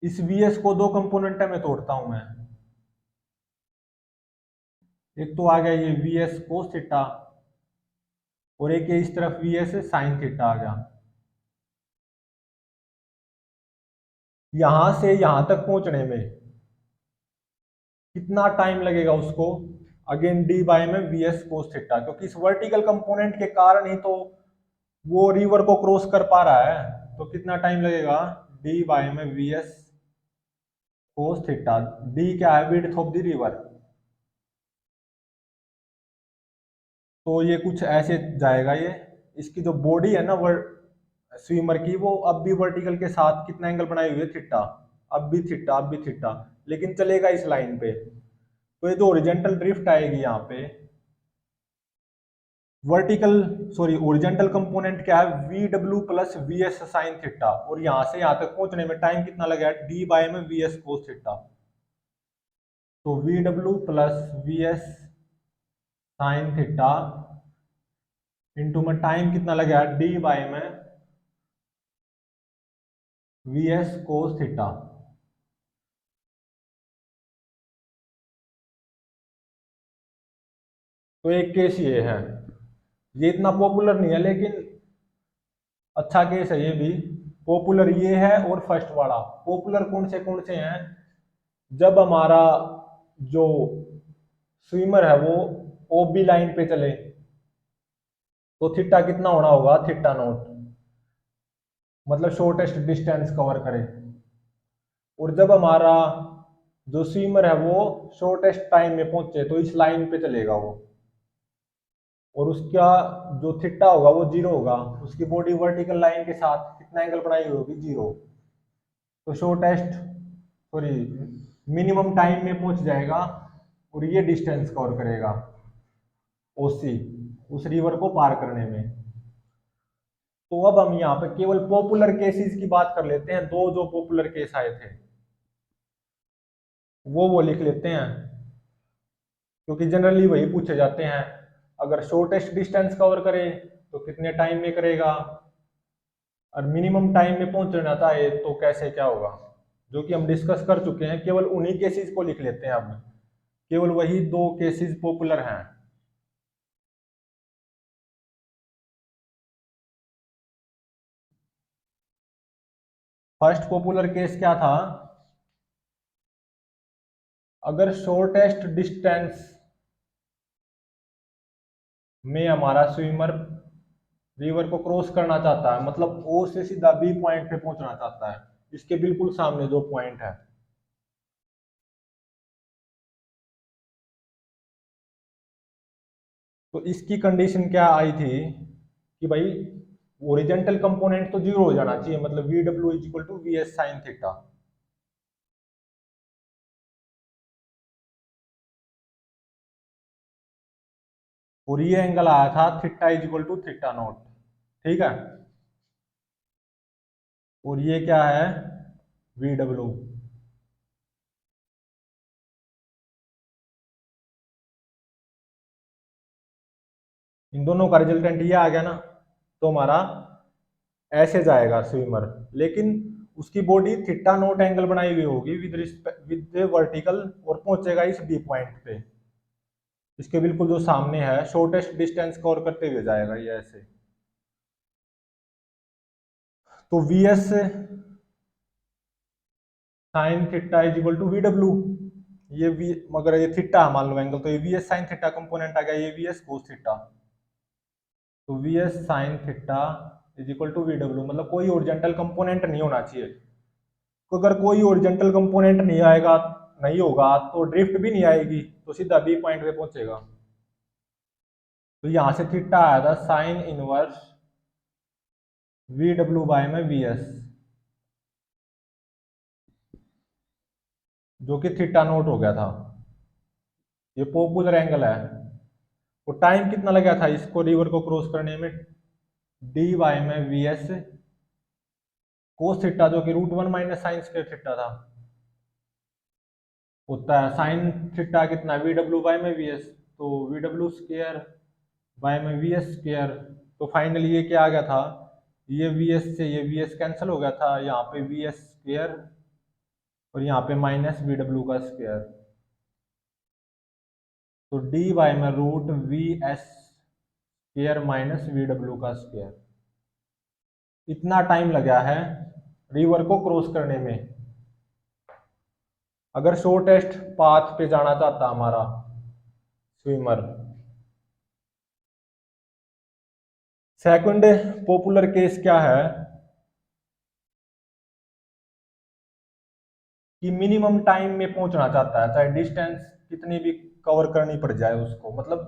A: इस वी एस को दो कंपोनेंट में तोड़ता हूं मैं। एक तो आ गया ये वी एस कोस थीटा, और एक इस तरफ वी एस साइन थीटा आ गया। यहां से यहां तक पहुंचने में कितना टाइम लगेगा उसको, अगेन डी बाय में वी एस कोस थीटा, क्योंकि इस वर्टिकल कंपोनेंट के कारण ही तो वो रिवर को क्रॉस कर पा रहा है। तो कितना टाइम लगेगा, डी बाय में V S cos theta. D क्या है, विड्थ ऑफ द रिवर। तो ये कुछ ऐसे जाएगा ये। इसकी जो बॉडी है ना स्विमर की, वो अब भी वर्टिकल के साथ कितना एंगल बनाए हुए, थीटा। अब भी थीटा, अब भी थीटा, लेकिन चलेगा इस लाइन पे। तो ये जो ओरिजेंटल ड्रिफ्ट आएगी यहाँ पे, वर्टिकल सॉरी ओरिजेंटल कंपोनेंट क्या है, V W plus we S sine theta, और यहाँ से यहाँ तक पहुंचने में टाइम कितना लगा, डी बाय में वी एस कोस थीटा। तो V W plus we S sine theta into में टाइम कितना लगा, डी बाय में वी एस कोस थीटा। तो एक केस ये है, ये इतना पॉपुलर नहीं है लेकिन अच्छा केस है ये भी। पॉपुलर ये है, और फर्स्ट वाला पॉपुलर कौन से हैं, जब हमारा जो स्विमर है वो ओबी लाइन पे चले, तो थीटा कितना होना होगा, थीटा नॉट, मतलब शॉर्टेस्ट डिस्टेंस कवर करे। और जब हमारा जो स्विमर है वो शॉर्टेस्ट टाइम में पहुंचे, तो इस लाइन पे चलेगा वो, और उसका जो थीटा होगा वो जीरो होगा। उसकी बॉडी वर्टिकल लाइन के साथ कितना एंगल बनाई हुई होगी, जीरो। तो शॉर्टेस्ट सॉरी मिनिमम टाइम में पहुंच जाएगा, और ये डिस्टेंस कवर करेगा ओसी, उस रिवर को पार करने में। तो अब हम यहाँ पे केवल पॉपुलर केसेस की बात कर लेते हैं। दो जो पॉपुलर केस आए थे वो लिख लेते हैं, क्योंकि जनरली वही पूछे जाते हैं। अगर शॉर्टेस्ट डिस्टेंस कवर करे तो कितने टाइम में करेगा, और मिनिमम टाइम में पहुंचना चाहे तो कैसे क्या होगा, जो कि हम डिस्कस कर चुके हैं। केवल उन्हीं केसेस को लिख लेते हैं अब, केवल वही दो केसेस पॉपुलर हैं। फर्स्ट पॉपुलर केस क्या था, अगर शॉर्टेस्ट डिस्टेंस में हमारा स्विमर रिवर को क्रॉस करना चाहता है, मतलब ओ से सीधा बी पॉइंट पे पहुंचना चाहता है, इसके बिल्कुल सामने जो पॉइंट है, तो इसकी कंडीशन क्या आई थी कि भाई ओरिजेंटल कंपोनेंट तो जीरो हो जाना चाहिए, मतलब V W is equal to V S sine theta. और ये एंगल आया था theta is equal to theta naught, ठीक है। और ये क्या है, वी डब्ल्यू। इन दोनों का रिजल्टेंट ये आ गया ना, तो हमारा ऐसे जाएगा स्विमर, लेकिन उसकी बॉडी थीटा नोट एंगल बनाई हुई होगी विद वर्टिकल, और पहुंचेगा इस बी पॉइंट पे, इसके बिल्कुल जो सामने है, शॉर्टेस्ट डिस्टेंस कवर करते हुए जाएगा ये ऐसे। तो V S sine theta is equal to V W, ये वी, मगर ये थीटा मान लो एंगल, तो ये V S sine theta component आ गया, ये वी एस कोस थीटा। तो V S sine theta is equal to V W, मतलब कोई ओरिजेंटल कंपोनेंट नहीं होना चाहिए। तो अगर कोई ओरिजेंटल कंपोनेंट नहीं आएगा, नहीं होगा, तो ड्रिफ्ट भी नहीं आएगी, तो सीधा बी पॉइंट पे पहुंचेगा। तो यहां से थीटा आया था sine inverse V W by में वी एस, जो कि थीटा नोट हो गया था। ये पॉपुलर एंगल है। तो टाइम कितना लगा था इसको रिवर को क्रॉस करने में, डी वाई में वी एस कोस थीटा, जो कि √1 माइनस साइन स्क्वायर थीटा था, होता है साइन थीटा कितना, वी डब्ल्यू बाय में वी एस, तो वी डब्ल्यू स्क्वायर बाय में वी एस स्क्वायर। तो फाइनली ये क्या आ गया था, ये वी एस से ये वी एस कैंसिल हो गया था, यहाँ पे वी एस स्क्वायर और यहाँ पे माइनस वी डब्ल्यू का स्क्वायर। तो डी वाई में root V S square minus V W का स्क्वायर। इतना टाइम लगा है रिवर को क्रॉस करने में। अगर शॉर्टेस्ट पाथ पे जाना चाहता हमारा स्विमर। सेकंड पॉपुलर केस क्या है कि मिनिमम टाइम में पहुंचना चाहता है, चाहे डिस्टेंस कितनी भी कवर करनी पड़ जाए उसको, मतलब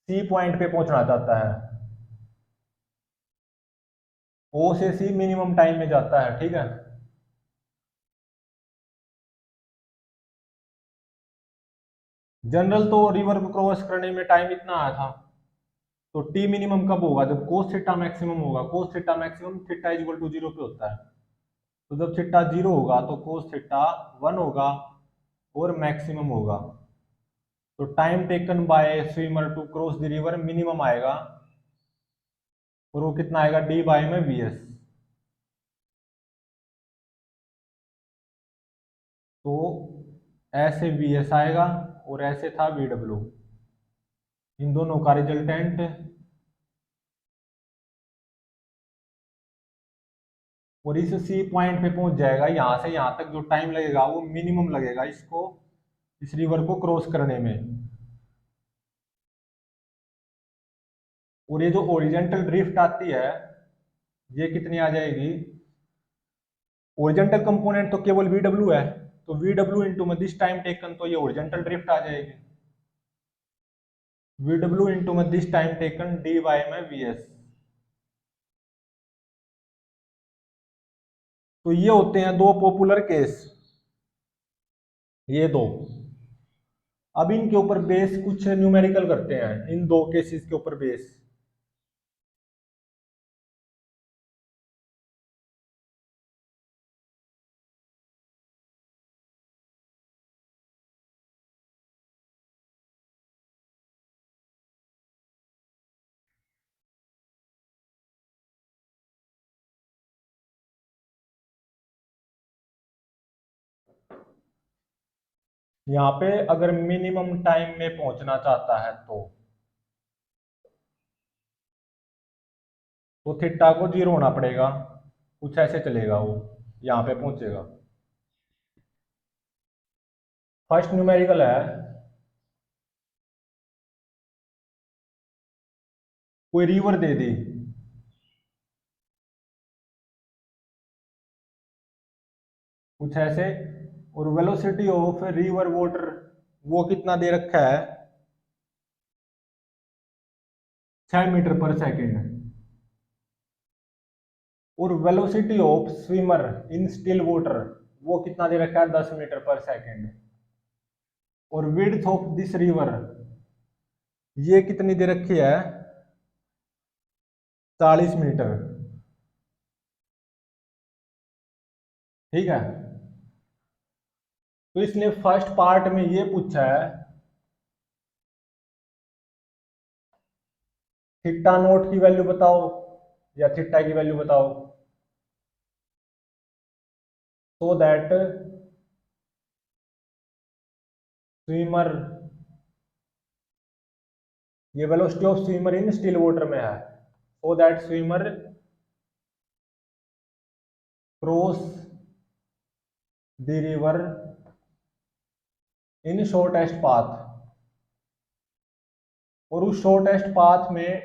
A: सी पॉइंट पे पहुंचना चाहता है। ओ से सी मिनिमम टाइम में जाता है, ठीक है। जनरल तो रिवर को क्रॉस करने में टाइम इतना आया था। तो टी मिनिमम कब होगा, जब कोस थीटा मैक्सिमम होगा। Cos theta maximum theta equal to 0 पे होता है। तो जब थीटा 0 होगा तो कोस थीटा 1 होगा और मैक्सिमम होगा। तो time taken by swimmer to cross the river minimum आएगा, और वो कितना आएगा, डी बाय में वी एस। तो ऐसे वी एस आएगा और ऐसे था वी डब्ल्यू, इन दोनों का रिजल्टेंट। और इस सी पॉइंट पे पहुंच जाएगा, यहां से यहां तक जो टाइम लगेगा वो मिनिमम लगेगा इसको, इस रिवर को क्रॉस करने में। और ये जो ओरिजेंटल ड्रिफ्ट आती है, ये कितनी आ जाएगी, ओरिजेंटल कंपोनेंट तो केवल वी डब्ल्यू है, तो वी डब्ल्यू इंटू में दिस टाइम टेकन, तो ये ओरिजेंटल ड्रिफ्ट आ जाएगी। वी डब्ल्यू इंटू में this time taken D by में वी एस। तो ये होते हैं दो पॉपुलर केस, ये दो। अब इनके ऊपर बेस कुछ न्यूमेरिकल करते हैं, इन दो केसेस के ऊपर बेस। यहाँ पे अगर मिनिमम टाइम में पहुंचना चाहता है तो थीटा को 0 होना पड़ेगा, कुछ ऐसे चलेगा, वो यहाँ पे पहुंचेगा। फर्स्ट न्यूमेरिकल है, कोई रिवर दे दी, कुछ ऐसे, और वेलोसिटी ऑफ रिवर वाटर वो कितना दे रखा है, 6 मीटर पर सेकेंड। और velocity of swimmer in still water वो कितना दे रखा है, 10 मीटर पर सेकेंड। और विड्थ ऑफ दिस रिवर ये कितनी दे रखी है, 40 मीटर, ठीक है। तो इसने फर्स्ट पार्ट में ये पूछा है थीटा नोट की वैल्यू बताओ या थीटा की वैल्यू बताओ, सो दैट स्विमर, ये velocity of swimmer in still water में है, so that swimmer cross the river in shortest path. और उस शॉर्टेस्ट पाथ में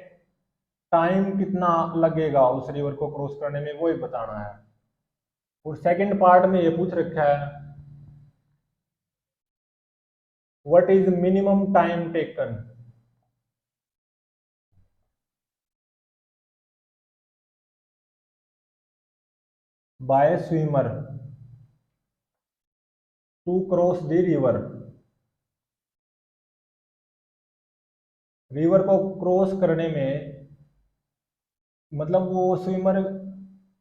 A: टाइम कितना लगेगा उस रिवर को क्रॉस करने में, वो ही बताना है। और सेकंड पार्ट में ये पूछ रखा है what is minimum time taken by swimmer to cross the river. River को क्रॉस करने में मतलब वो स्विमर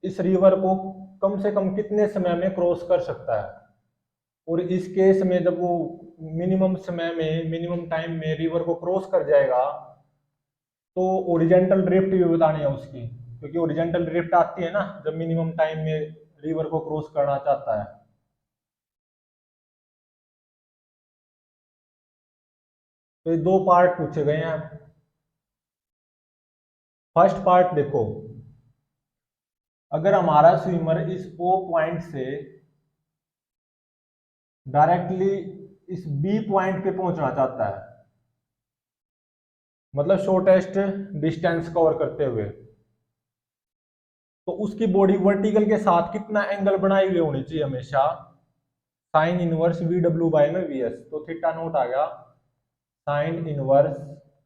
A: इस रिवर को कम से कम कितने समय में क्रॉस कर सकता है। और इस केस में जब वो मिनिमम समय में मिनिमम टाइम में रिवर को क्रॉस कर जाएगा तो ओरिजेंटल ड्रिफ्ट भी बतानी है उसकी, क्योंकि ओरिजेंटल ड्रिफ्ट आती है ना जब मिनिमम टाइम में रिवर को क्रॉस करना चाहता है। तो ये दो पार्ट पूछे गए हैं। फर्स्ट पार्ट देखो, अगर हमारा स्विमर इस ओ पॉइंट से डायरेक्टली इस बी पॉइंट पे पहुंचना चाहता है, मतलब शॉर्टेस्ट डिस्टेंस कवर करते हुए, तो उसकी बॉडी वर्टिकल के साथ कितना एंगल बनाई हुई होनी चाहिए हमेशा, sine inverse V W by में वी एस। तो थीटा नोट आ गया sine inverse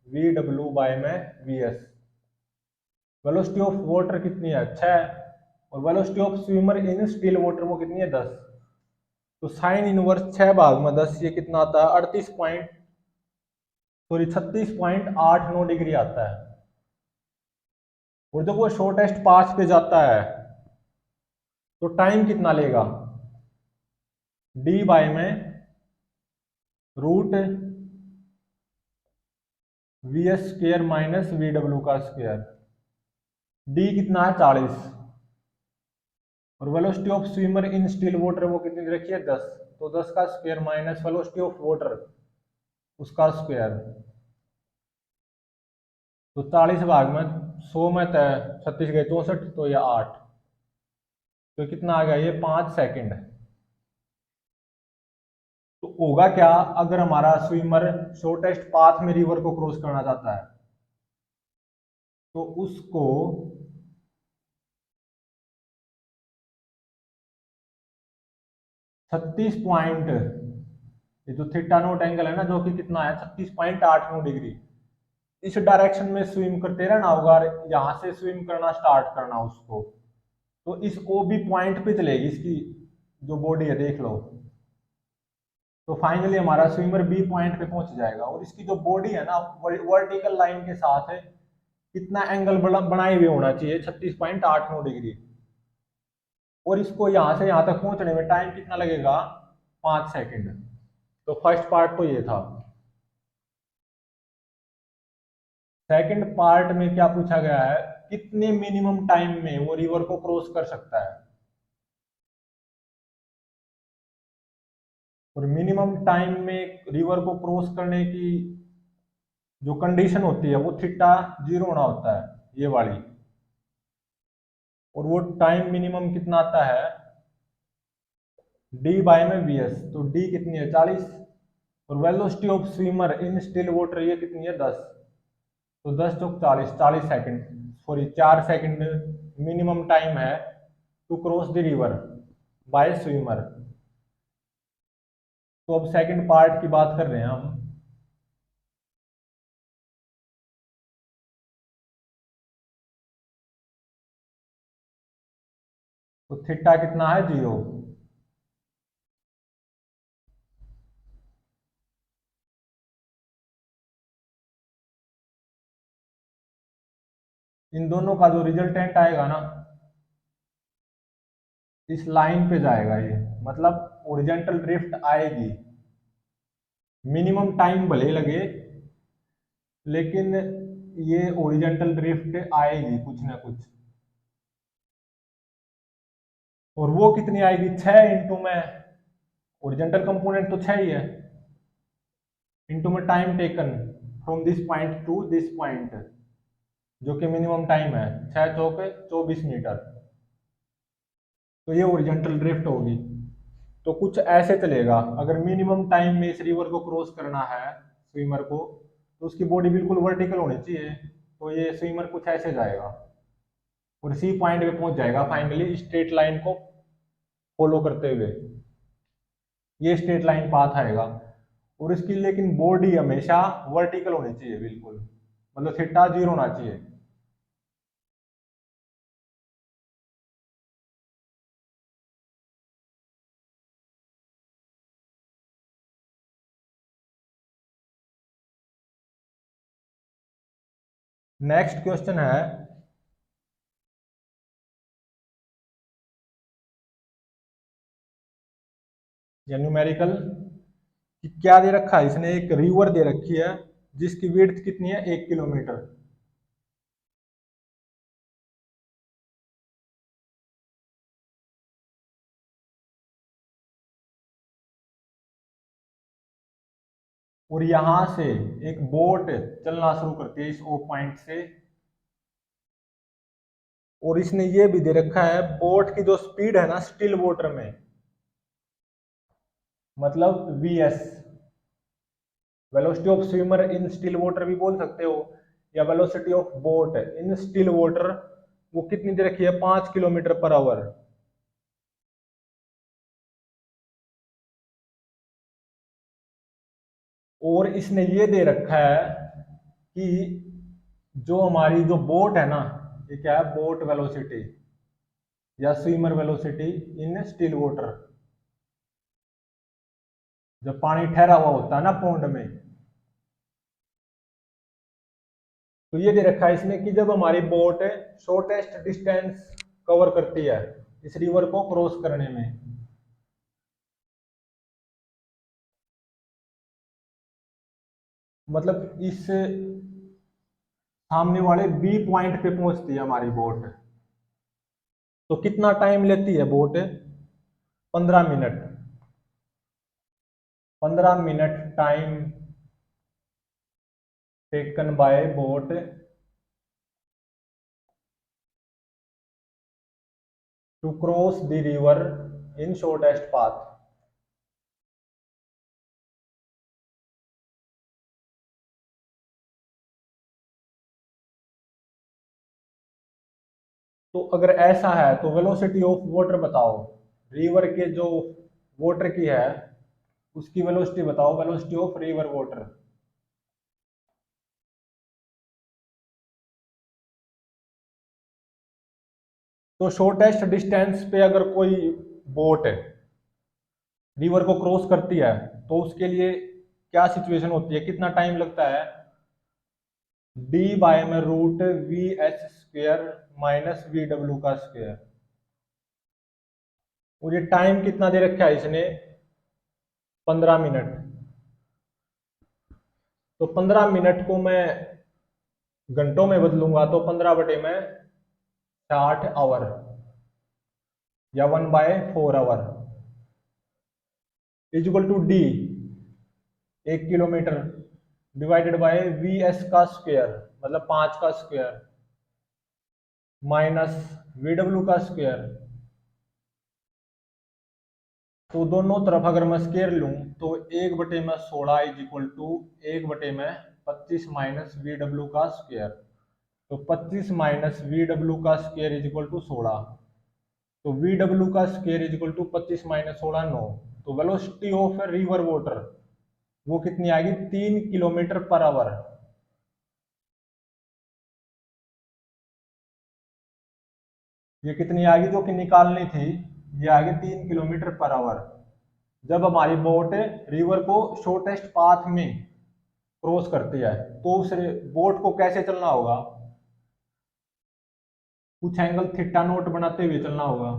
A: V W by में V S. Velocity of water कितनी है 6, और velocity of swimmer in still water वो कितनी है 10। तो साइन इनवर्स 6 भाग में 10 ये कितना आता है 36.89 डिग्री आता है। और जब वो शॉर्टेस्ट पाथ पे जाता है तो टाइम कितना लेगा, डी बाय में root V S square minus V W का स्क्वायर। डी कितना है 40, और velocity of swimmer in still water वो कितनी रखी है 10। तो 10 का square minus velocity of water उसका स्क्वायर। तो 40 भाग में 100 में तय 36 गए 64, तो ये 8। तो कितना आ गया ये 5 सेकंड। तो होगा क्या, अगर हमारा स्विमर शॉर्टेस्ट पाथ में रिवर को क्रॉस करना चाहता है तो उसको 36 ये जो थीटा नोट एंगल है ना जो कि कितना है 36.89 डिग्री, इस डायरेक्शन में स्विम करते रहना होगा और यहाँ से स्विम करना स्टार्ट करना उसको। तो इस ओ बी पॉइंट पे चलेगी इसकी जो बॉडी है देख लो। तो फाइनली हमारा स्विमर बी पॉइंट पे पहुंच जाएगा, और इसकी जो बॉडी है ना वर्टिकल लाइन के साथ है कितना एंगल बनाए हुए होना चाहिए 36.89 डिग्री। और इसको यहाँ से यहाँ तक पहुंचने में टाइम कितना लगेगा 5 सेकंड। तो फर्स्ट पार्ट तो ये था। सेकंड पार्ट में क्या पूछा गया है, कितने मिनिमम टाइम में वो रिवर को क्रॉस कर सकता है। और मिनिमम टाइम में रिवर को क्रॉस करने की जो कंडीशन होती है वो थीटा 0 होना होता है ये वाली। और वो टाइम मिनिमम कितना आता है डी बाय में वी एस। तो डी कितनी है 40, और velocity of swimmer in still water ये कितनी है 10। तो 10 चौक 40, 40 second, sorry 4 second minimum time है to cross the river by swimmer. तो अब सेकंड पार्ट की बात कर रहे हैं हम। तो थीटा कितना है 0। इन दोनों का जो रिजल्टेंट आएगा ना इस लाइन पे जाएगा ये, मतलब ओरिजेंटल ड्रिफ्ट आएगी। मिनिमम टाइम भले लगे लेकिन ये ओरिजेंटल ड्रिफ्ट आएगी कुछ ना कुछ। और वो कितनी आएगी 6 इंटू में ओरिजेंटल कंपोनेंट तो 6 ही है, इंटू में time taken from this point two this point जो कि मिनिमम टाइम है 6 चौके 24 मीटर। तो ये ओरिजेंटल ड्रिफ्ट होगी। तो कुछ ऐसे चलेगा, अगर मिनिमम टाइम में इस रिवर को क्रॉस करना है स्विमर को तो उसकी बॉडी बिल्कुल वर्टिकल होनी चाहिए। तो ये स्विमर कुछ ऐसे जाएगा और सी पॉइंट पे पहुंच जाएगा फाइनली स्ट्रेट लाइन को फॉलो करते हुए। ये स्ट्रेट लाइन पाथ आएगा, और इसकी लेकिन बॉडी हमेशा वर्टिकल होनी चाहिए बिल्कुल, मतलब थीटा 0 होना चाहिए। नेक्स्ट क्वेश्चन है, या न्यूमेरिकल, कि क्या दे रखा है इसने, एक रिवर दे रखी है जिसकी विड्थ कितनी है, 1 किलोमीटर। और यहां से एक बोट चलना शुरू करती है इस ओ पॉइंट से, और इसने ये भी दे रखा है बोट की जो स्पीड है ना स्टिल वाटर में, मतलब V S, velocity of swimmer in still water भी बोल सकते हो, या velocity of boat in still water, वो कितनी दे रखी है, 5 किलोमीटर पर आवर। और इसने ये दे रखा है कि जो हमारी जो बोट है ना, ये क्या है, बोट वेलोसिटी या स्विमर वेलोसिटी इन स्टिल वाटर, जब पानी ठहरा हुआ होता है ना पोंड में, तो ये दे रखा है इसने कि जब हमारी बोट शॉर्टेस्ट डिस्टेंस कवर करती है इस रिवर को क्रॉस करने में, मतलब इस सामने वाले बी पॉइंट पे पहुंचती है हमारी बोट, तो कितना टाइम लेती है boat, 15 minute. 15 minute time taken by boat to cross the river in shortest path. तो अगर ऐसा है तो वेलोसिटी ऑफ वाटर बताओ, रिवर के जो वाटर की है उसकी वेलोसिटी बताओ, वेलोसिटी ऑफ रिवर वाटर। तो शॉर्टेस्ट डिस्टेंस पे अगर कोई बोट रिवर को क्रॉस करती है तो उसके लिए क्या सिचुएशन होती है, कितना टाइम लगता है, डी बाय में root V H square minus V W का स्क्वेयर। और ये टाइम कितना दे रखा है इसने, 15 मिनट। तो 15 मिनट को मैं घंटों में बदलूंगा तो 15/60 आवर, या 1/4 hour is equal to D, 1 kilometre, divided by V S का स्क्वेयर, मतलब 5 का स्क्वेयर, माइनस वी डब्ल्यू का स्क्वेयर। तो दोनों तरफ अगर मैं स्क्वेयर लूं तो 1/16 is equal to 1/25 minus V W का स्क्वेयर। तो 25 माइनस वी डब्ल्यू का स्क्वेयर इज इक्वल टू 16। तो वी डब्ल्यू का स्क्वेयर इज इक्वल टू 25 - 16 9। तो वेलोसिटी ऑफ रिवर वाटर वो कितनी आएगी, 3 किलोमीटर पर आवर। ये कितनी आएगी जो कि निकालनी थी, ये आएगी 3 किलोमीटर पर आवर। जब हमारी बोट रिवर को शॉर्टेस्ट पाथ में क्रॉस करती है तो उस बोट को कैसे चलना होगा, कुछ एंगल थीटा नोट बनाते हुए चलना होगा।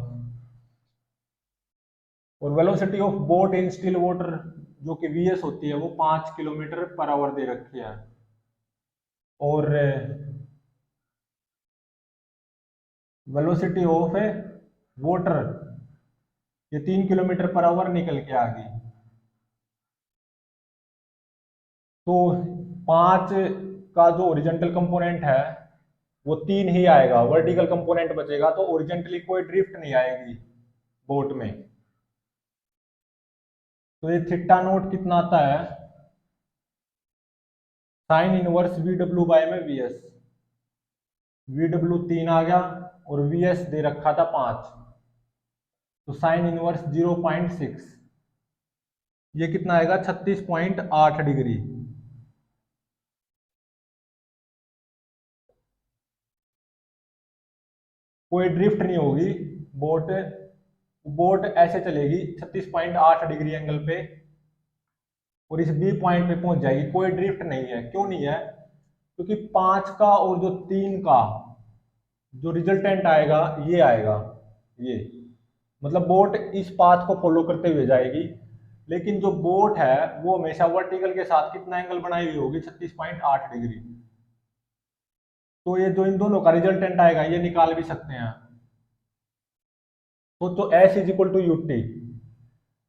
A: और velocity of boat in still water जो कि वीएस होती है वो 5 किलोमीटर पर आवर दे रखी है। और वेलोसिटी ऑफ वाटर ये 3 किलोमीटर पर आवर निकल के आ गई। तो 5 का जो ओरिजेंटल कंपोनेंट है वो 3 ही आएगा, वर्टिकल कंपोनेंट बचेगा, तो ओरिजेंटली कोई ड्रिफ्ट नहीं आएगी बोट में। तो ये थीटा नोट कितना आता है, sine inverse V W by में वी एस। वी डब्ल्यू 3 आ गया और वी एस दे रखा था 5, तो साइन इनवर्स 0.6, ये कितना आएगा, 36.8 डिग्री। कोई ड्रिफ्ट नहीं होगी, बोट बोट ऐसे चलेगी 36.8 डिग्री एंगल पे और इस बी पॉइंट पे पहुंच जाएगी, कोई ड्रिफ्ट नहीं है। क्यों नहीं है, क्योंकि 5 का और जो 3 का जो रिजल्टेंट आएगा ये आएगा, ये मतलब बोट इस पाथ को फॉलो करते हुए जाएगी, लेकिन जो बोट है वो हमेशा वर्टिकल के साथ कितना एंगल बनाई हुई होगी, 36.8 डिग्री। तो ये जो इन दोनों का रिजल्टेंट आएगा ये निकाल भी सकते हैं। तो S is equal to you t,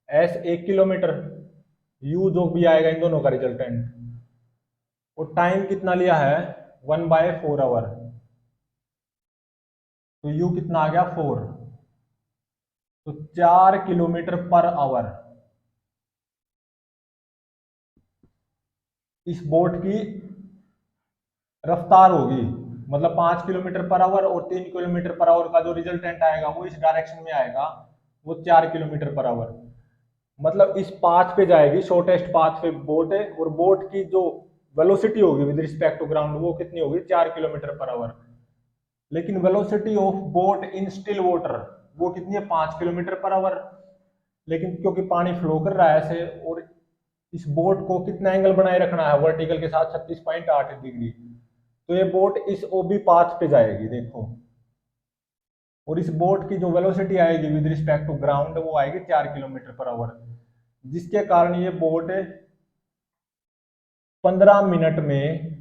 A: s 1 kilometre, u जो भी आएगा इन दोनों का रिजल्टेंट, और टाइम कितना लिया है 1/4 आवर, तो यू कितना आ गया 4, तो 4 किलोमीटर पर आवर इस बोट की रफ्तार होगी। मतलब 5 किलोमीटर पर आवर और 3 किलोमीटर पर आवर का जो रिजल्टेंट आएगा वो इस डायरेक्शन में आएगा, वो 4 किलोमीटर पर आवर। मतलब इस पाथ पे जाएगी, शॉर्टेस्ट पाथ पे बोट है, और बोट की जो वेलोसिटी होगी विद रिस्पेक्ट टू ग्राउंड वो कितनी होगी 4 किलोमीटर पर आवर। लेकिन velocity of boat in still water वो कितनी है 5 किलोमीटर पर आवर। लेकिन क्योंकि पानी फ्लो कर रहा है ऐसे, और इस बोट को कितना एंगल बनाए रखना है वर्टिकल के साथ 36.8 डिग्री, तो ये बोट इस ओबी पाथ पे जाएगी देखो, और इस बोट की जो वेलोसिटी आएगी विद रिस्पेक्ट टू ग्राउंड वो आएगी 4 किलोमीटर पर आवर, जिसके कारण ये बोट 15 मिनट में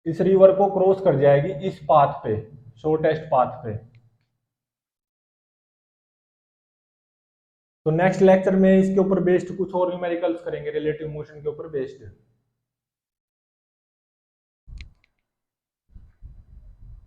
A: इस रिवर को क्रॉस कर जाएगी इस पाथ पे, शॉर्टेस्ट पाथ पे। तो नेक्स्ट लेक्चर में इसके ऊपर बेस्ड कुछ और न्यूमेरिकल्स करेंगे रिलेटिव मोशन के ऊपर बेस्ड।